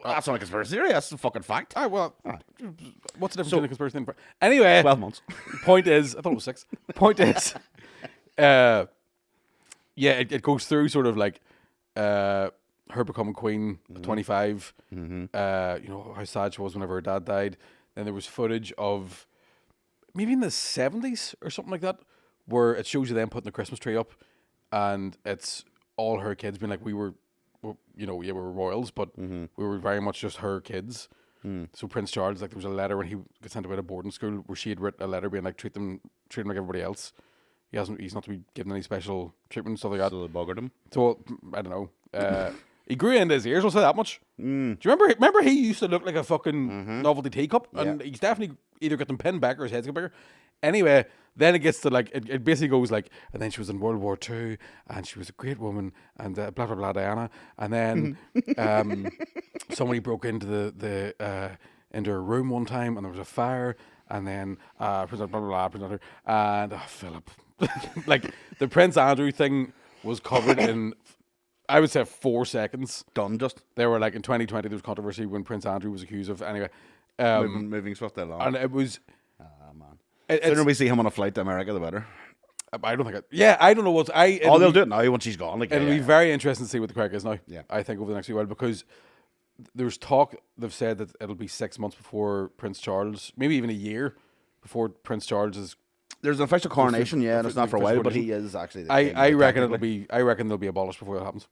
That's not a conspiracy theory. That's a fucking fact. Well, what's the difference between a conspiracy and anyway? 12 months. Point is, I thought it was 6. Point is, yeah, it goes through sort of like her becoming queen at 25. You know how sad she was whenever her dad died. Then there was footage of maybe in the 70s or something like that, where it shows you them putting the Christmas tree up, and it's all her kids being like, we were royals, but we were very much just her kids. So Prince Charles, like there was a letter when he got sent away to boarding school where she had written a letter being like, treat him like everybody else. He's not to be given any special treatment and stuff like that. So they buggered him. So I don't know. He grew into his ears, I'll say that much. Do you remember he used to look like a fucking novelty teacup? And he's definitely either got them pinned back or his head's got bigger. Anyway, then it gets to like, it basically goes like, and then she was in World War II, and she was a great woman, and blah, blah, blah, Diana. And then somebody broke into into her room one time, and there was a fire, and then blah, blah, blah, and Philip. Like, the Prince Andrew thing was covered in, I would say, 4 seconds. Done just. They were like, in 2020, there was controversy when Prince Andrew was accused of, anyway. Moving swiftly along. And it was... man. The sooner we see him on a flight to America, the better. I don't think I don't know what... They'll do it now once she's gone. Like, it'll be very interesting to see what the crack is now. Yeah. I think over the next few while, because there's talk, they've said that it'll be 6 months before Prince Charles, maybe even a year before Prince Charles is... There's an official coronation, and it's not for a while, but he is actually the king, I reckon they'll be abolished before that happens.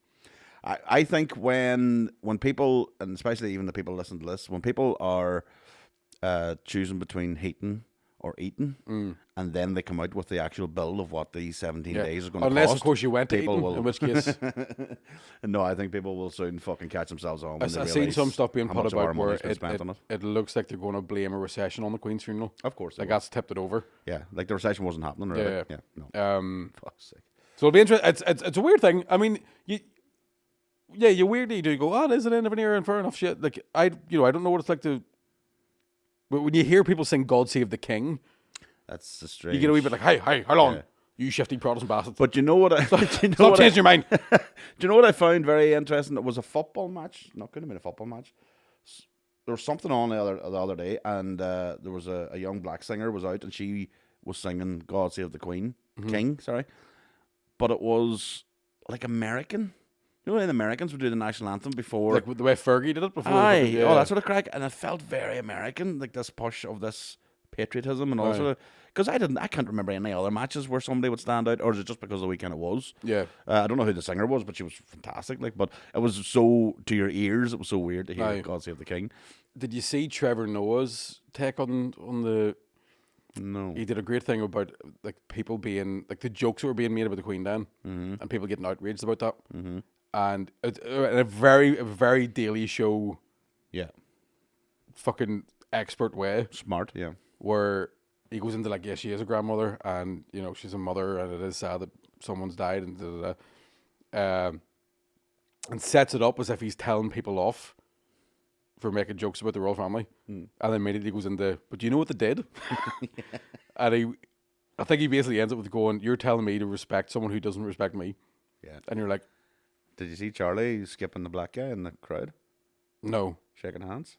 I think when people, and especially even the people listening to this, when people are choosing between hating or eating, and then they come out with the actual bill of what these 17 days are going to cost. Unless, of course, you went to people Eton, in which case... No, I think people will soon fucking catch themselves on when I've seen some stuff being put about where it. It looks like they're going to blame a recession on the Queen's funeral. Of course. Like, that's tipped it over. Yeah, like the recession wasn't happening, really. Yeah. No. Fuck's sake. So it'll be interesting. It's a weird thing. I mean, you weirdly do go, it is an end of an era, and fair enough shit. Like, I don't know what it's like to... But when you hear people sing God Save the King... That's the strange. You get a wee bit like, hey, hold on, you shifty Protestant bastards. But you know what? Stop changing your mind. Do you know what I found very interesting? It was a football match. No, it couldn't have been a football match. There was something on the other day, and there was a young black singer was out, and she was singing "God Save the Queen," King, sorry, but it was like American. You know, when the Americans would do the national anthem before, Like the way Fergie did it before. aye, Yeah. all that sort of crack, and it felt very American, like this push of this patriotism and all Aye. sort of. Because I can't remember any other matches where somebody would stand out, or is it just because of the weekend it was? Yeah. I don't know who the singer was, but she was fantastic. Like, but it was so to your ears, it was so weird to hear Aye. "God Save the King." Did you see Trevor Noah's take on the? No, He did a great thing about like people being like the jokes that were being made about the Queen Dan, and people getting outraged about that. And it's a very Daily Show yeah, fucking expert way smart, yeah, where he goes into like, yeah, she is a grandmother, and you know she's a mother, and it is sad that someone's died, and and sets it up as if he's telling people off for making jokes about the royal family, and then immediately goes into, but do you know what they did? And I think he basically ends up with going, "You're telling me to respect someone who doesn't respect me," yeah. and you're like, Did you see Charlie skipping the black guy in the crowd, "No, shaking hands?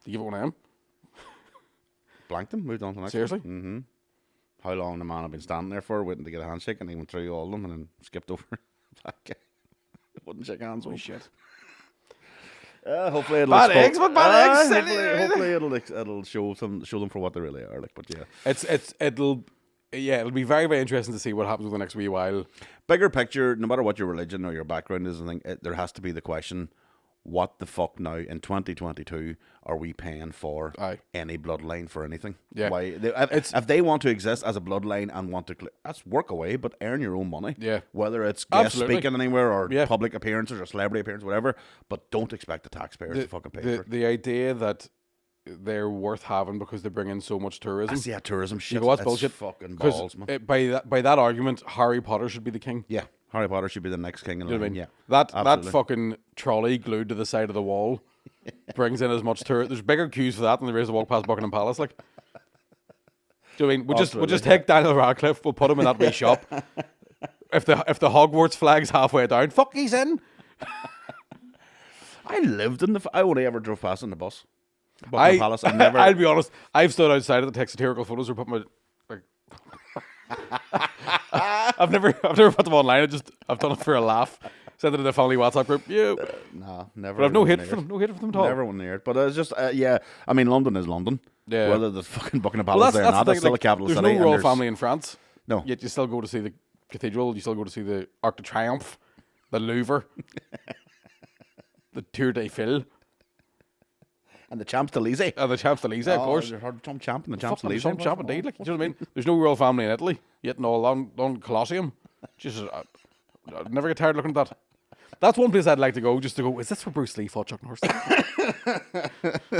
you give it one of them." Blanked him, moved on to the next. Seriously? Mm-hmm. How long the man had been standing there for, waiting to get a handshake, and he went through all of them and then skipped over the black guy. Wouldn't shake hands Holy with him. shit! Hopefully it'll Bad expo- eggs, but bad eggs. Hopefully it'll show them for what they really are. Like, but yeah. It'll be very very interesting to see what happens over the next wee while. Bigger picture, no matter what your religion or your background is, I think there has to be the question: what the fuck now in 2022 are we paying for Aye. any bloodline for anything? Yeah. Why? If they want to exist as a bloodline and want to, that's work away, but earn your own money. Yeah. Whether it's guest Absolutely. speaking anywhere or Yeah. public appearances or celebrity appearance, whatever. But don't expect the taxpayers to fucking pay for it. The idea that they're worth having because they bring in so much tourism. I see that tourism shit. You go, that's it's bullshit. Fucking 'Cause balls, man. by that argument, Harry Potter should be the king. Yeah. Harry Potter should be the next king in You know what I line. mean? Yeah. That absolutely. fucking trolley glued to the side of the wall brings in as much tour. There's bigger queues for that than there is to walk past Buckingham Palace. Like, do you know what I mean? We'll just Absolutely. take Daniel Radcliffe. We'll put him in that wee shop. If the Hogwarts flag's halfway down, fuck, he's in. I lived in I only ever drove past in the bus. Buckingham Palace. I never. I'll be honest. I've stood outside of the take satirical photos or put my like. I've never put them online. I've done it for a laugh. Sent it to the family WhatsApp group. Yeah, Nah, never. but I've no went hate near for it. them. No hate for them at all. Never went near it. But it's just, yeah. I mean, London is London. Yeah. Whether the fucking Buckingham Well, Palace there or not, the it's thing, still like, a capital there's city. no and royal there's- family in France. No. Yet you still go to see the cathedral. You still go to see the Arc de Triomphe, the Louvre, the Tour d'Eiffel, And the Champs-Élysées. and the Champs Elysees, of course. You heard Tom Champ and the Fucking Champs-Élysées. some chap indeed. Like, do you know what I mean? There's no royal family in Italy. Yet no on Colosseum. Jesus, I'd never get tired looking at that. That's one place I'd like to go, just to go, is this where Bruce Lee fought Chuck Norris?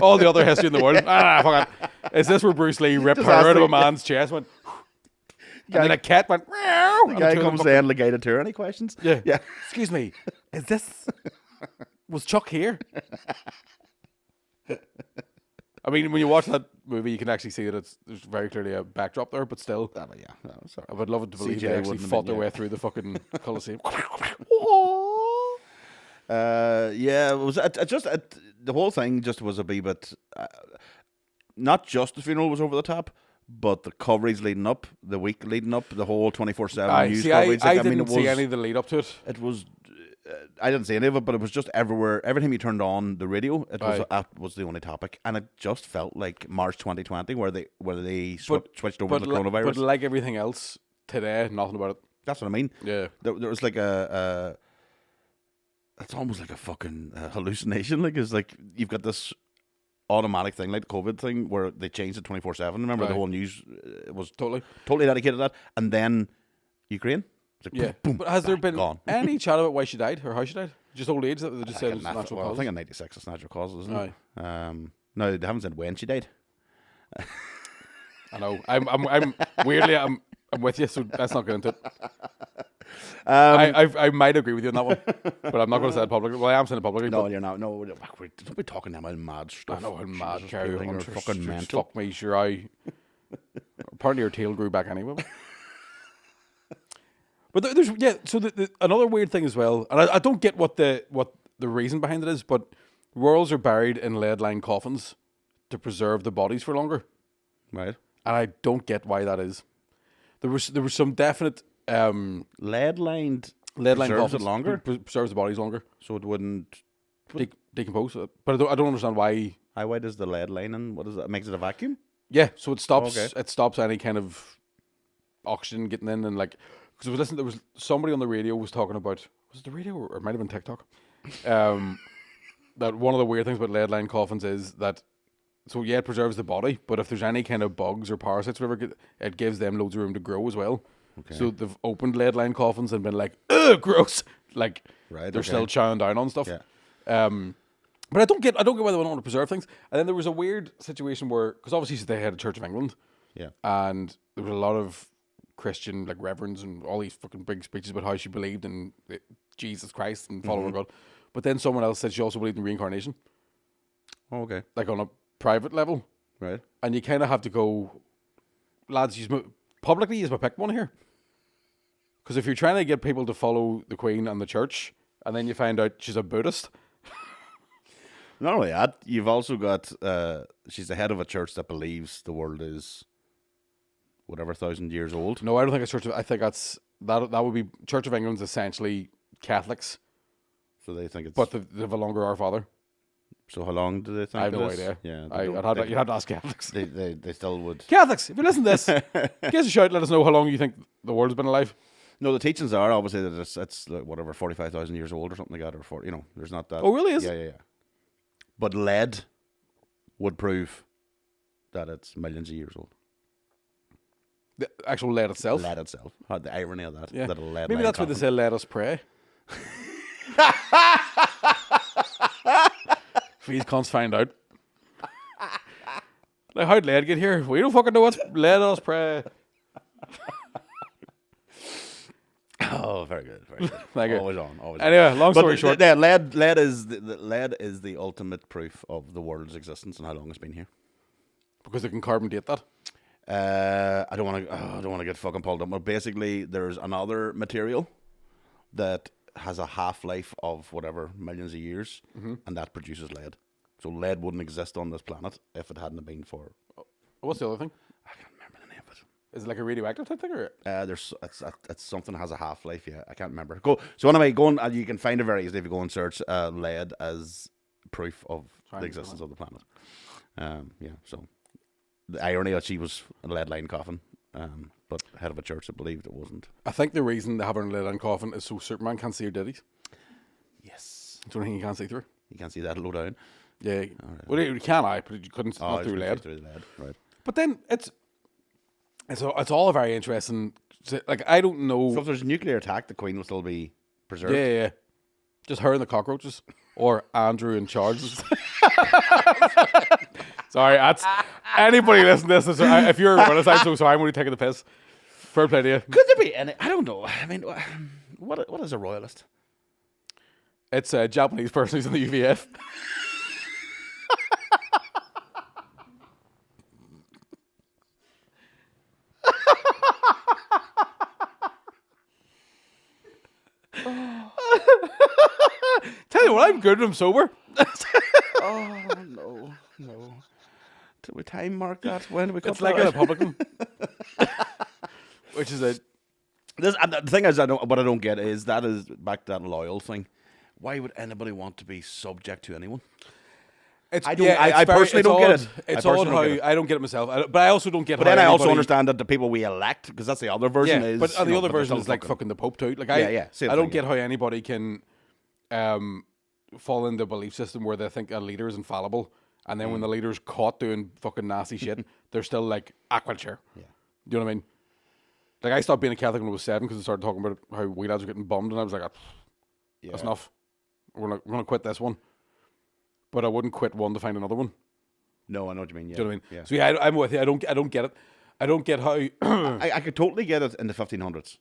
All the other history in the world. Fuck it. Is this where Bruce Lee ripped Just her ask out of a the- man's chest, went, and then a cat went, meow, The and guy two of them comes fucking- in, the guided tour. Any questions? Yeah. Yeah. Excuse me, is this, was Chuck here? I mean, when you watch that movie, you can actually see that there's very clearly a backdrop there, but still, Yeah, no, sorry. I would love it to believe CJ they actually wouldn't have fought been, their yeah. way through the fucking Colosseum. Yeah, it was the whole thing just was a wee bit. Not just the funeral was over the top, but the coverage leading up, the week leading up, the whole 24/7 news See, coverage. I Like, didn't mean, it was. see any of the lead up to it. It was. I didn't see any of it, but it was just everywhere. Every time you turned on the radio, it was Aye. that was the only topic, and it just felt like March 2020, where they switched over to the coronavirus. But like everything else today, nothing about it. That's what I mean. Yeah. There was like a it's almost like a fucking hallucination. Like, it's like you've got this automatic thing, like the COVID thing, where they changed it 24/7. Remember, Right. the whole news was Totally. totally dedicated to that. And then Ukraine. It's like Yeah. boom, But has there been gone. any chat about why she died or how she died? Just old age that they just said it was natural Well, I causes? think in '96 it's natural causes, isn't it? Aye. No, they haven't said when she died. I know. I'm weirdly I'm with you, so let's not get into it. I might agree with you on that one, but I'm not going to say it publicly. Well, I am saying it publicly. No, but you're not. No, don't be talking about mad stuff. I know I'm mad. Jesus, Carry you think on. you're Sure, fucking sure, mental. Fuck me, sure. Apparently your tail grew back anyway. But there's So another weird thing as well, and I don't get what the reason behind it is, but royals are buried in lead-lined coffins to preserve the bodies for longer. Right. and I don't get why that is. There was some definite Lead lined lead line preserves it coffins longer, preserves the bodies longer, so it wouldn't. decompose. But I don't understand why. How wide is the lead lining? What is that? Makes it a vacuum? Yeah, so it stops. Okay. It stops any kind of oxygen getting in, and like because I was listening, there was somebody on the radio was talking about, was it the radio or it might have been TikTok, that one of the weird things about lead line coffins is that, so yeah, it preserves the body, but if there's any kind of bugs or parasites, or whatever, it gives them loads of room to grow as well. Okay. So they've opened lead line coffins and been like, ugh, gross. Like Right, they're okay. still chowing down on stuff. Yeah. But I don't get why they don't want to preserve things. And then there was a weird situation where, because obviously they had a Church of England, Yeah. and there was a lot of Christian like reverends and all these fucking big speeches about how she believed in Jesus Christ and following God. But then someone else said she also believed in reincarnation, Oh, okay. like on a private level. Right. And you kind of have to go, lads, publicly use my pick one here. Because if you're trying to get people to follow the Queen and the Church, and then you find out she's a Buddhist, Not only that, you've also got she's the head of a church that believes the world is whatever 1,000 years old. no, I don't think it's Church of. I think that would be Church of England's essentially Catholics, So they think it's. but they have a longer Our Father. So how long do they think? I have it no is? idea. Yeah. You'd have to ask Catholics. They still would. Catholics, if you listen to this, give us a shout. Let us know how long you think the world's been alive. No, the teachings are obviously that it's like whatever 45,000 years old or something like that, or 40. There's not that. Oh, really? Is Yeah, it? yeah, yeah. But lead would prove that it's millions of years old. The actual lead itself? Lead itself. The irony of that. Yeah. That a lead Maybe line that's why they coffin. say, let us pray. If these cunts find out. Like, how'd lead get here? We don't fucking know what's let us pray. Oh, very good. Very good. Thank you. Always on. Always Anyway, long on. story short. Yeah, lead is the ultimate proof of the world's existence and how long it's been here. Because they can carbon date that. I don't want to get fucking pulled up. But basically, there's another material that has a half life of whatever millions of years, and that produces lead. So lead wouldn't exist on this planet if it hadn't been for. What's the other thing? I can't remember the name of it. Is it like a radioactive type thing? Or? It's something that has a half life. Yeah, I can't remember. So anyway, go on. You can find it very easily if you go and search lead as proof of the existence of the planet. Yeah. So the irony that she was a lead line coffin, but head of a church that believed it wasn't. I think the reason they have her in a lead line coffin is so Superman can't see her ditties. Yes. It's the only thing you can't see through. You can see that low down. Yeah. Well, you can, but you couldn't not through lead. Through the lead, right? But then it's all a very interesting. Like, I don't know. So if there's a nuclear attack, the Queen will still be preserved. Yeah. Just her and the cockroaches, or Andrew and Charles. Sorry, that's anybody listening to this. If you're with us, I'm so sorry. I'm only taking the piss. Fair play to you. Could there be any? I don't know. I mean, what is a royalist? It's a Japanese person who's in the UVF. Tell you what, I'm good when I'm sober. Oh no. Did we time mark that? When do we cut It's like that a out? Republican. Which is a... The thing is, what I don't get is back to that loyal thing. Why would anybody want to be subject to anyone? It's, I don't- I personally don't get it. I It's personally odd don't how get it. I don't get it myself. But I also don't get. But how then I also anybody- understand that the people we elect, because that's the other version. Yeah, is but the other but they're version still is like fucking the Pope too. Like I, Yeah, same I don't thing, get how anybody can, fall into a belief system where they think a leader is infallible, and then when the leader's caught doing fucking nasty shit, they're still like, chair. Yeah. Do you know what I mean? Like I stopped being a Catholic when I was 7 because I started talking about how we lads were getting bummed, and I was like, that's enough. We're gonna quit this one. But I wouldn't quit one to find another one. No, I know what you mean. Yeah. Do you know what I mean? Yeah. So yeah, I'm with you. I don't get it. I don't get how. I could totally get it in the 1500s,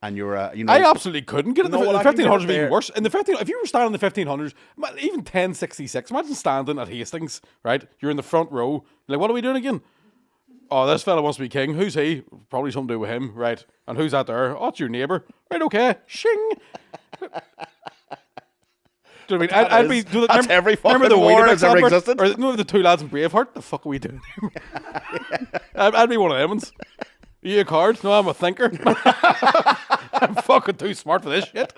and you're I absolutely couldn't get it. No, The well, I can get 1500s it would be even there. worse. In the 15, if you were standing in the 1500s, even 1066, imagine standing at Hastings, right? You're in the front row. You're like, what are we doing again? Oh, this fella wants to be king. Who's he? Probably something to do with him, right? And who's that there? Oh, it's your neighbour. Right, okay. Shing. Do you know what I mean? I'd be. That's every fucking remember the war Weetabix that's ever advert? existed. Or no, the two lads in Braveheart. The fuck are we doing? I'd be one of them ones. Are you a card? No, I'm a thinker. I'm fucking too smart for this shit.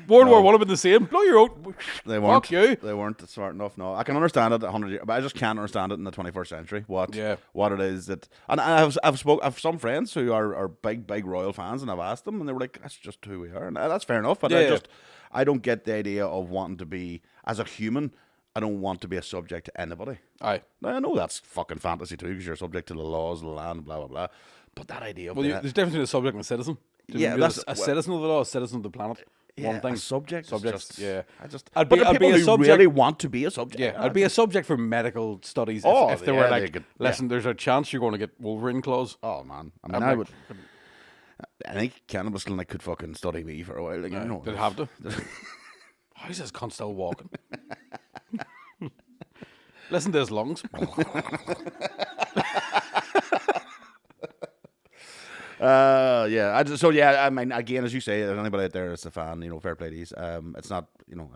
World War One have been the same. Blow your own. They weren't. Fuck you. They weren't smart enough. No, I can understand it 100 years, but I just can't understand it in the 21st century. What it is that, and I've some friends who are big royal fans, and I've asked them, and they were like, "That's just who we are," and that's fair enough. But I don't get the idea of wanting to be as a human. I don't want to be a subject to anybody. Aye. Now, I know that's fucking fantasy too, because you're subject to the laws of the land, blah blah blah. But that idea of there's a difference between a subject and a citizen. That's a citizen of the law, a citizen of the planet. One thing. A subject. I'd be a subject. Really want to be a subject. Yeah, I'd be a subject for medical studies. If they were like, listen, there's a chance you're going to get Wolverine claws. Oh man, I would. I think cannabis clinic could fucking study me for a while. Like, they'd have to. How's this cunt still walking? Listen to his lungs. I mean, again, as you say, if anybody out there is a fan, fair play to you. It's not,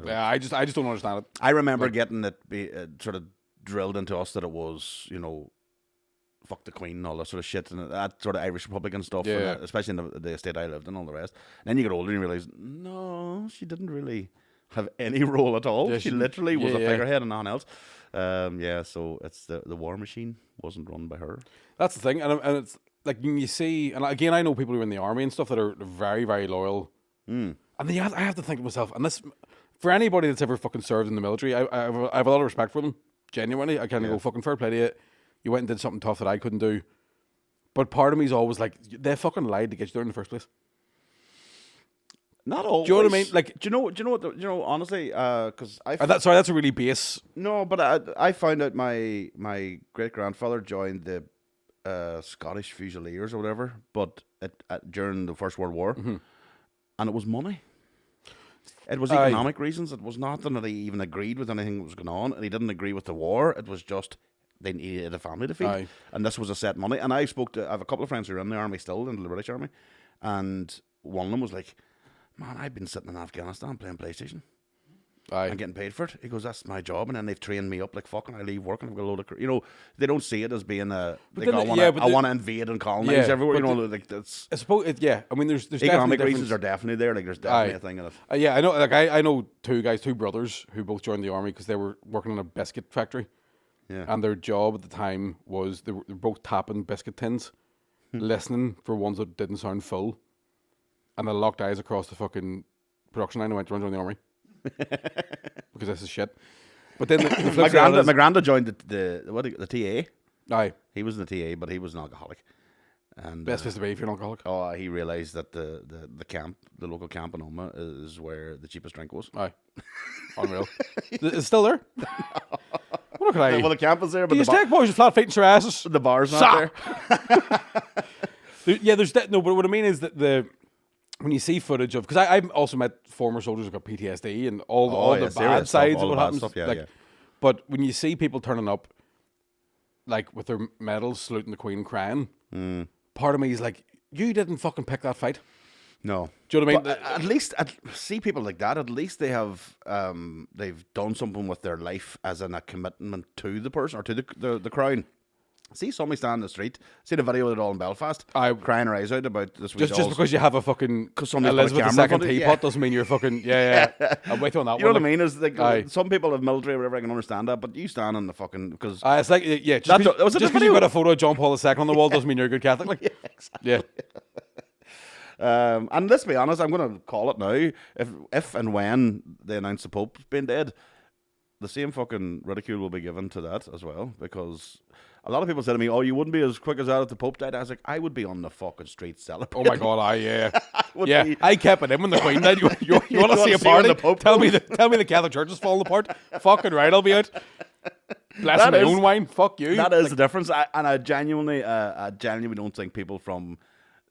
I just don't understand it. I remember getting it sort of drilled into us that it was, fuck the Queen and all that sort of shit, and that sort of Irish Republican stuff, and especially in the estate I lived in, and all the rest. And then you get older and you realise, no, she didn't really have any role at all. She literally was a figurehead and nothing else. So it's the war machine wasn't run by her. That's the thing, and it's like when you see, and again, I know people who are in the army and stuff that are very, very loyal. And I have to think to myself, and this, for anybody that's ever fucking served in the military, I have a lot of respect for them. Genuinely, I kind of go fucking fair play to you. You went and did something tough that I couldn't do. But part of me is always like, they fucking lied to get you there in the first place. Not always. Do you know what I mean? Like, do you know what? Honestly, because that's a really base. No, but I found out my great grandfather joined the Scottish Fusiliers or whatever, but during the First World War, and it was money. It was economic reasons. It was not that he even agreed with anything that was going on, and he didn't agree with the war. It was just they needed a family to feed, and this was a set money. And I have a couple of friends who are in the army still, in the British Army, and one of them was like, "Man, I've been sitting in Afghanistan playing PlayStation. I'm getting paid for it." He goes, "That's my job," and then they've trained me up like fucking. I leave work and I've got a load of, they don't see it as being I want to invade and colonize everywhere. Like that's. I suppose, I mean, there's economic reasons are definitely there. Like there's definitely a thing in it. I know. Like I know two brothers who both joined the army because they were working in a biscuit factory. Yeah. And their job at the time was they were both tapping biscuit tins, listening for ones that didn't sound full, and they locked eyes across the fucking production line and went to run the army. Because this is shit. But then my granddad joined the TA. Aye, he was in the TA, but he was an alcoholic. And best place to be if you're an alcoholic. Oh, he realised that the local camp in Oma is where the cheapest drink was. Aye, unreal. Is it still there? What can I? Well, the camp is there, but you take boys with flat feet and your asses. The bar's not there. There's no. But what I mean is that when you see footage of, because I've also met former soldiers who got PTSD and all the bad sides of what happens. Stuff, But when you see people turning up, like with their medals, saluting the Queen, crying, part of me is like, you didn't fucking pick that fight. No. Do you know what I mean? But at least see people like that. At least they have they've done something with their life as in a commitment to the person or to the crown. See somebody stand in the street. See the video of it all in Belfast. Crying her eyes out about this. Just because you have a fucking Elizabeth II teapot doesn't mean you're fucking I'm with you on that. You know what I mean? Is like some people have military or whatever. I can understand that, but you stand in the fucking because it's like just because you've got a photo of John Paul II on the wall doesn't mean you're a good Catholic. Like, exactly. And let's be honest, I'm going to call it now. If and when they announce the Pope being dead, the same fucking ridicule will be given to that as well, because a lot of people said to me, "Oh, you wouldn't be as quick as that if the Pope died." I was like, I would be on the fucking street celebrating. Oh my god, I kept it in when the Queen died. You want to see a party? Tell me the Catholic Church is falling apart. Fucking right, I'll be out. Blessing my own wine. Fuck you. That is the difference. I genuinely don't think people from,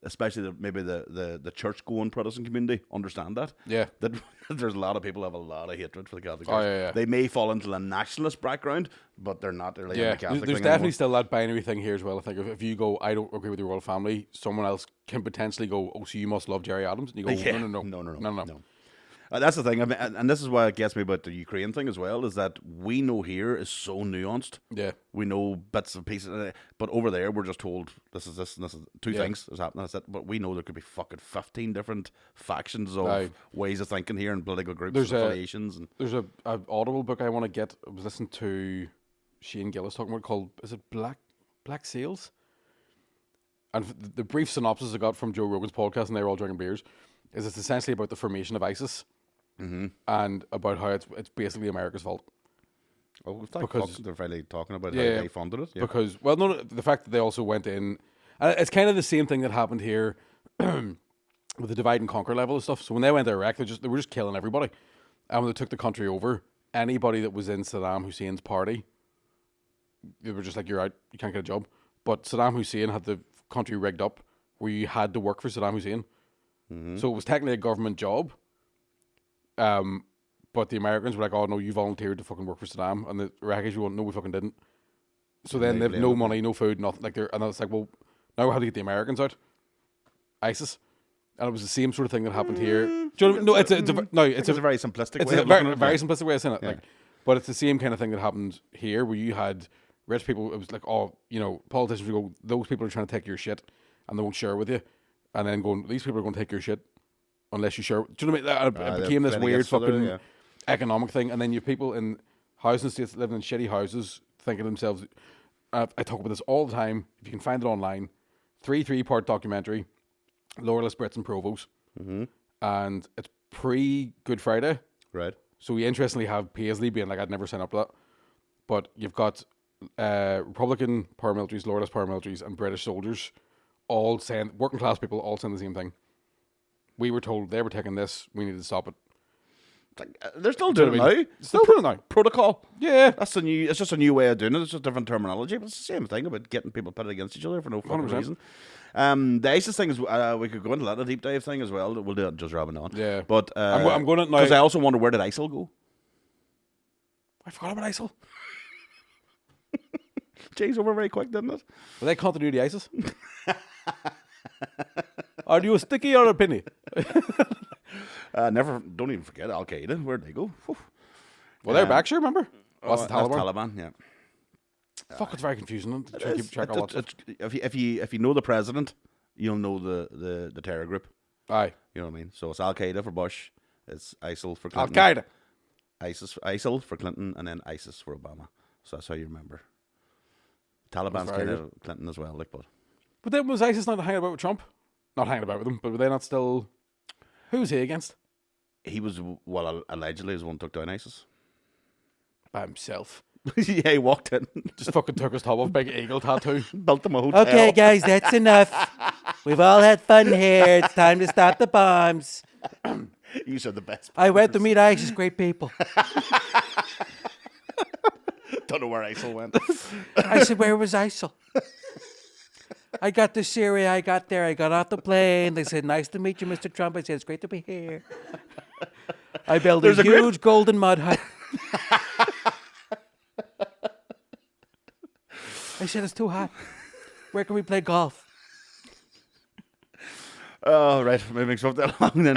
especially maybe the church-going Protestant community, understand that. Yeah. That there's a lot of people who have a lot of hatred for the Catholic Church. Oh, yeah. They may fall into the nationalist background, but they're not really in the Catholic There's thing definitely anymore. still that binary thing here as well. I think if you go, I don't agree with the royal family, someone else can potentially go, oh, so you must love Jerry Adams. And you go, no. That's the thing. I mean, and this is why it gets me about the Ukraine thing as well. Is that we know here is so nuanced. Yeah. We know bits and pieces, but over there we're just told this is this and this is two Yeah. things is happening. That's it. But we know there could be fucking 15 different factions of Aye. ways of thinking here and political groups, There's and a- affiliations, and There's a Audible book I want to get. I was listening to Shane Gillis talking about it called, is it Black Sails? And the brief synopsis I got from Joe Rogan's podcast, and they were all drinking beers, is it's essentially about the formation of ISIS and about how it's basically America's fault. oh, because- they're finally talking about Yeah, how they funded it. Yeah. Because, well, no, the fact that they also went in, and it's kind of the same thing that happened here with the divide and conquer level of stuff. So when they went to Iraq, they were just killing everybody. And when they took the country over, anybody that was in Saddam Hussein's party, they were just like, you're out, you can't get a job. But Saddam Hussein had the country rigged up where you had to work for Saddam Hussein. So it was technically a government job. But the Americans were like, oh no, you volunteered to fucking work for Saddam. And the Iraqis were, no, we fucking didn't. So then they have no money, no food, nothing. Like and it's like, well, now we have to get the Americans out. ISIS. And it was the same sort of thing that happened here. Do you know what I mean? No, it's It's a very simplistic it's way a of looking at very it. simplistic way of saying it. Like, but it's the same kind of thing that happened here, where you had rich people. It was like, oh, politicians would go, those people are trying to take your shit, and they won't share with you, and then going, these people are going to take your shit unless you share. Do you know what I mean? It they're became this playing weird against each other, fucking yeah. economic thing, and then you have people in housing estates living in shitty houses, thinking to themselves. I talk about this all the time. If you can find it online, 3-part documentary, Loyalist Brits and Provos. And it's pre-Good Friday. Right. So we interestingly have Paisley being like, I'd never sign up to that. But you've got Republican paramilitaries, Loyalist paramilitaries, and British soldiers all saying, working class people all saying the same thing. We were told they were taking this, we needed to stop it. It's like, they're still doing it what I now. mean? Still doing it now. Protocol. Yeah. That's the new. It's just a new way of doing it. It's just different terminology, but it's the same thing about getting people pitted against each other for no fucking 100%. reason. The ISIS thing is we could go into that a deep dive thing as well. We'll do it just robbing on. Yeah. But I'm going to now. because I also wonder, where did ISIL go? I forgot about ISIL. Changed over very quick, didn't it? Were they continuity ISIS? Are you a sticky or a penny? Don't even forget Al Qaeda. Where'd they go? Whew. Well, they're back, sure, remember? That's the That's Taliban. Taliban, yeah. Fuck, it's very confusing. To try to keep track of all that stuff. If you know the president, you'll know the terror group. Aye. You know what I mean? So it's Al Qaeda for Bush, it's ISIL for Al Clinton, Qaeda. ISIL for Clinton, and then ISIS for Obama. So that's how you remember. Taliban's very kind of Clinton as well, like, but But then was ISIS not hanging about with Trump? Not hanging about with him, but were they not still... Who was he against? he was allegedly is one who took down ISIS. By himself. Yeah, he walked in, Just fucking took his top off, big eagle tattoo. built them a hotel. Okay, guys, that's enough. We've all had fun here. It's time to stop the bombs. You said the best. I went to meet ISIS, great people. Don't know where ISIL went. I said, where was ISIL? I got to Syria. I got there. I got off the plane. They said, nice to meet you, Mr. Trump. I said, it's great to be here. I built There's a a great- huge golden mud hut. I said, it's too hot. Where can we play golf? Oh, right. Moving swiftly along then.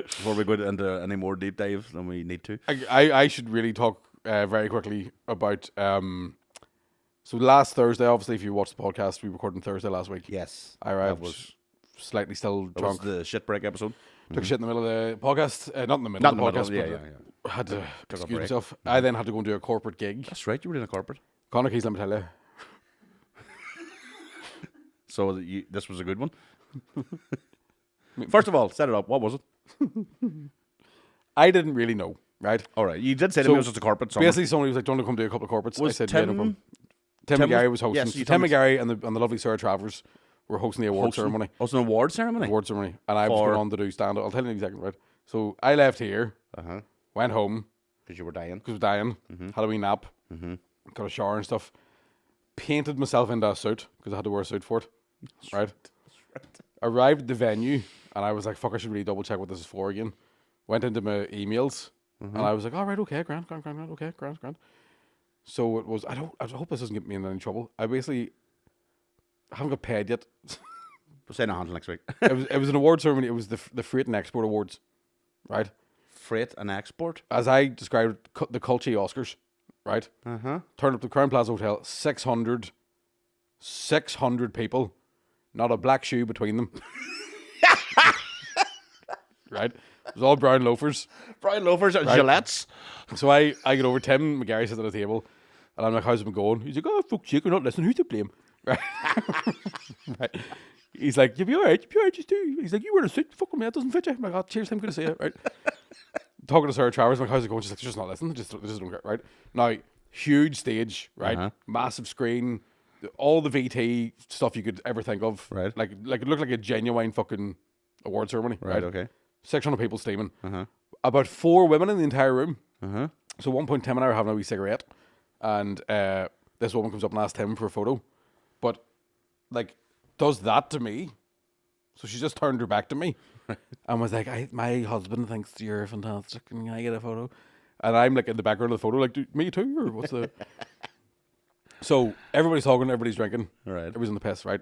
Before we go into any more deep dives than we need to. I should really talk very quickly about... so last Thursday, obviously, if you watched the podcast, we recorded on Thursday last week. Yes. I arrived That was, slightly still that was drunk. the shit break episode. Took a shit in the middle of the podcast. Not in the middle Not of in the the podcast, middle, but yeah. had to a excuse break. myself. I then had to go and do a corporate gig. That's right, you were in a corporate. Conor Keys, let me tell you. So this was a good one. First of all, set it up. What was it? I didn't really know, right? All right, you did say to So, me it was just a corporate summer. Basically, somebody was like, "Do you want to come do a couple of corporates?" I Was said, "Yeah, no Tim- problem." Tim Tim McGarry was- was hosting. yes, So you Tim told me- McGarry and the lovely Sarah Travers were hosting the award ceremony. Oh, it's an award ceremony? Award ceremony, and I was For- going on to do stand-up. I'll tell you in a second, right? So I left here, Uh-huh. went home Because you were dying. because I was dying, had a wee nap, got a shower and stuff, painted myself into a suit because I had to wear a suit for it, right? Arrived at the venue, and I was like, "Fuck, I should really double check what this is for again." Went into my emails, and I was like, "All right, okay, grand, okay, grand." So it was. I hope this doesn't get me in any trouble. I haven't got paid yet. We'll say no until next week. It was an award ceremony. It was the Freight and Export Awards, right? freight and export. As I described the Culture Oscars, right? Uh-huh. Turned up to Crown Plaza Hotel, 600 people, not a black shoe between them. Right? It was all brown loafers. Brian Loafers and Gillettes. So I get over, Tim McGarry sits at the table, and I'm like, how's it been going? He's like, oh, fuck's sake, you're not listening, who's to blame? Right? Right. He's like, you'll be alright, just do. He's like, you wear a suit, fuck with me, that doesn't fit you. I'm like, oh, cheers, I'm going to see it, right? Talking to Sarah Travers, I'm like, how's it going? She's like, they're just not listening, just don't get right. Now, huge stage, right? Massive screen, all the VT stuff you could ever think of. Right. Like it looked like a genuine fucking award ceremony. Right, okay. 600 people steaming. About 4 women in the entire room. Uh-huh. So at one point, Tim and I were having a wee cigarette, and this woman comes up and asks Tim for a photo, but like does that to me. So she just turned her back to me and was like, my husband thinks you're fantastic, and can I get a photo? And I'm like in the background of the photo, like, me too, or what's the... So everybody's talking, everybody's drinking, Right. everybody's on the piss, right?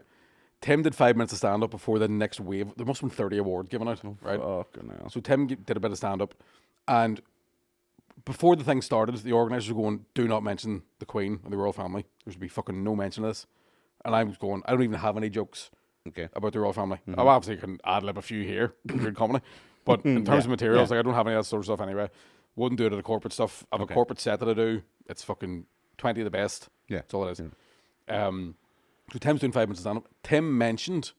Tim did 5 minutes of stand-up before the next wave. There must have been 30 awards given out, right? Fucking hell. So Tim did a bit of stand-up, and before the thing started, the organisers were going, do not mention the Queen or the royal family. There should be fucking no mention of this. And I was going, I don't even have any jokes Okay. about the royal family. I obviously can ad-lib a few here, good comedy, but in terms of materials, like I don't have any of that sort of stuff anyway. Wouldn't do it at the corporate stuff. I have a corporate set that I do. It's fucking 20 of the best. Yeah. That's all it is. So Tim's doing 5 minutes of stand-up. Tim mentioned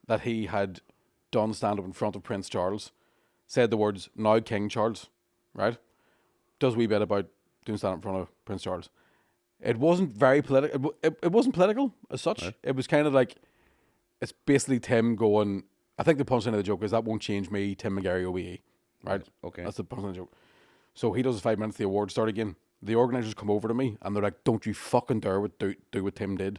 that he had done stand-up in front of Prince Charles, said the words, now King Charles, right? Does a wee bit about doing stand-up in front of Prince Charles. It wasn't very political. It wasn't political as such. Right. It was kind of like, it's basically Tim going, I think the punchline of the joke is, that won't change me, Tim McGarry OBE, right? Okay. That's the punchline of the joke. So he does his 5 minutes, the awards start again. The organisers come over to me and they're like, don't you fucking dare do what Tim did.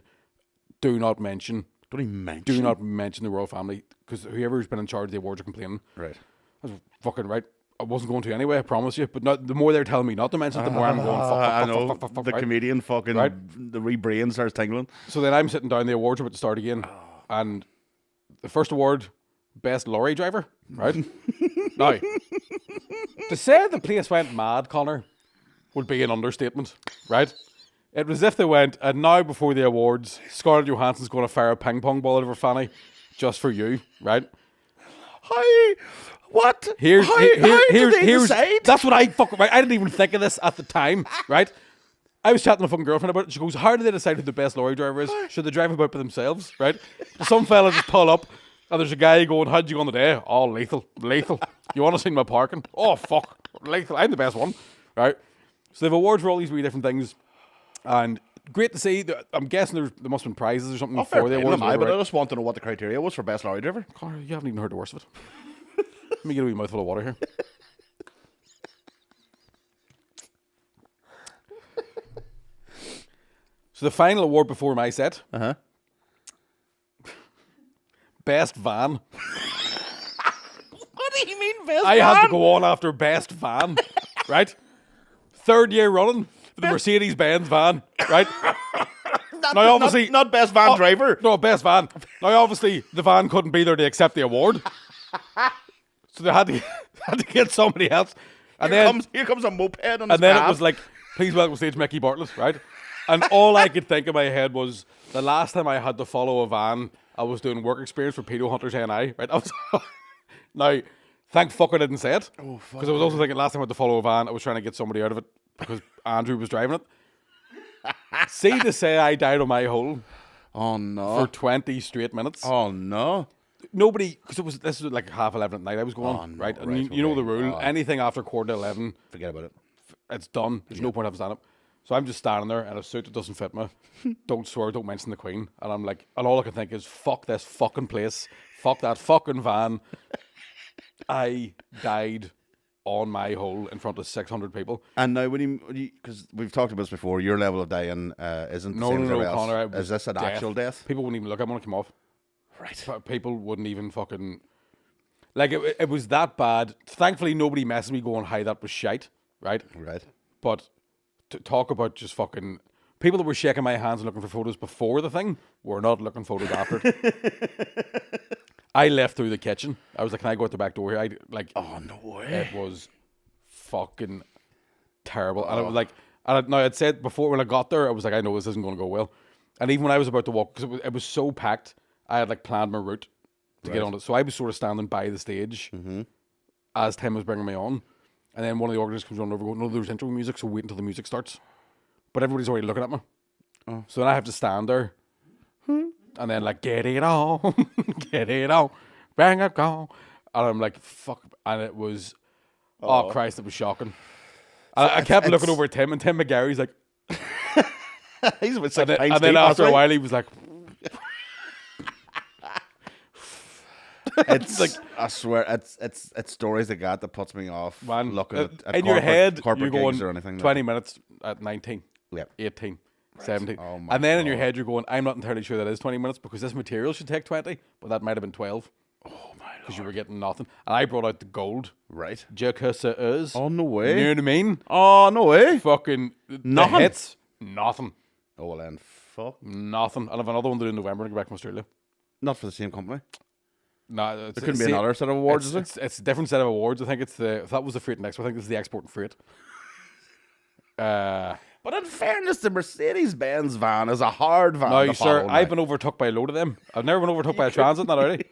Do not mention the royal family, because whoever's been in charge of the awards are complaining. Right. I was fucking right. I wasn't going to anyway, I promise you. But the more they're telling me not to mention it, the more I'm going, fuck, the right? comedian fucking, right? The wee brain starts tingling. So then I'm sitting down, the awards are about to start again. And the first award, best lorry driver, right? Now, to say the place went mad, Connor, would be an understatement, right? It was as if they went, and now before the awards, Scarlett Johansson's going to fire a ping pong ball out of her fanny just for you, right? Hi. What? Here's decide? That's what I fucking right. I didn't even think of this at the time, right? I was chatting to a fucking girlfriend about it. She goes, how do they decide who the best lorry driver is? Should they drive about by themselves, right? Some fella just pull up, and there's a guy going, how'd you go on the day? Oh, lethal. You want to see my parking? Oh, fuck. Lethal. I'm the best one, right? So they've awards for all these wee different things, and great to see. I'm guessing there must have been prizes or something for the awards. But I just want to know what the criteria was for best lorry driver. Connor, you haven't even heard the worst of it. Let me get a wee mouthful of water here. So the final award before my set. Best van. What do you mean best I had to go on after best van, right? 3rd year running, the Mercedes-Benz van, right? Now obviously not best van driver. No, best van. Now obviously the van couldn't be there to accept the award, so they had to get somebody else. And here comes a moped on and then it was like, please welcome stage Mickey Bartlett, right? And all I could think in my head was, the last time I had to follow a van, I was doing work experience for Pedo Hunters NI, right? I was now, thank fuck I didn't say it, because I was also thinking last time I had to follow a van, I was trying to get somebody out of it because Andrew was driving it. See to say I died on my hole. Oh no! For 20 straight minutes. Oh no! Nobody, because this was like 11:30 at night. I was going on, right? And you know the rule. Anything after 11:15, forget about it. It's done. There's no point having stand up. So I'm just standing there in a suit that doesn't fit me. Don't swear, don't mention the Queen. And I'm like, and all I can think is, fuck this fucking place. Fuck that fucking van. I died on my hole in front of 600 people. And now, because we've talked about this before, your level of dying isn't the same as everybody else. Connor, is this an actual death? People wouldn't even look. I'm going to come off. Right. People wouldn't even fucking... Like, it was that bad. Thankfully, nobody messaged me going, hi, that was shite. Right? Right. But to talk about just fucking... People that were shaking my hands and looking for photos before the thing were not looking photos after it. I left through the kitchen. I was like, can I go out the back door here? Oh, no way. It was fucking terrible. And it was like, now I'd said before when I got there, I was like, I know this isn't going to go well. And even when I was about to walk, because it was so packed, I had like planned my route to get on it. So I was sort of standing by the stage as Tim was bringing me on. And then one of the organisers comes on over going, no, there's intro music, so wait until the music starts. But everybody's already looking at me. Oh. So then I have to stand there. And then like, get it on, get it on, bang up, go. And I'm like, fuck. And it was, oh Christ, it was shocking. I kept looking over at Tim, and Tim McGarry's like, He's with and then after a while he was like, it's like, I swear, it's stories like that puts me off. Man, looking at in your head, corporate you're gigs going or anything. 20 minutes at 19, Yep. 18, 17. Oh my and then in God. your head, you're going, I'm not entirely sure that is 20 minutes because this material should take 20, but that might have been 12. Oh my Lord. Because you were getting nothing. And I brought out the gold. Right. Jacuzza is. Oh, no You way. know what I mean? Oh, no way. Fucking Nothing. The hits, nothing. Oh, well then, fuck. Nothing. I'll have another one to do in November and go back from Australia. Not for the same company. No, There couldn't be another set of awards, is there? It's a different set of awards. I think it's if that was the Freight Next, I think this is the Export and Freight. But in fairness, the Mercedes-Benz van is a hard van No, to sir, follow I've now. been overtook by a load of them. I've never been overtook by a Transit, not already.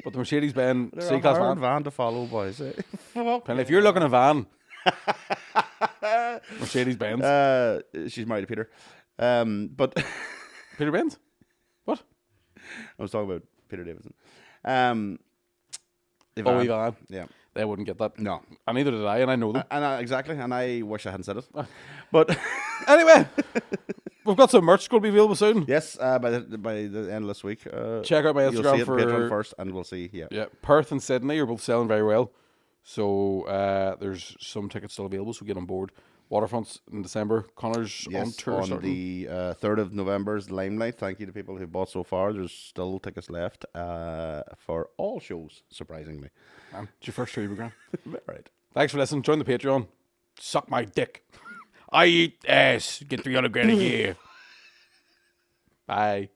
But the Mercedes-Benz They're C-Class a hard van. van to follow, boys. Eh? And if you're looking at a van, Mercedes-Benz. She's married to Peter. But Peter Benz? What? I was talking about Peter Davidson. The Oh, van. Ivan. Yeah. They wouldn't get that. No. And neither did I, and I know them. Exactly, and I wish I hadn't said it. But Anyway, we've got some merch going to be available soon. yes, by the end of this week, Check out my you'll Instagram see it for Patreon first, and we'll see. Yeah. Yeah, Perth and Sydney are both selling very well. So there's some tickets still available, so get on board. Waterfronts in December. Connor's on Yes, tour on starting. the 3rd of November's Limelight. Thank you to people who bought so far. There's still tickets left for all shows, surprisingly. Man, it's your first show, you grand. Right. Thanks for listening. Join the Patreon. Suck my dick. I eat ass. Get 300 grand a year. Bye.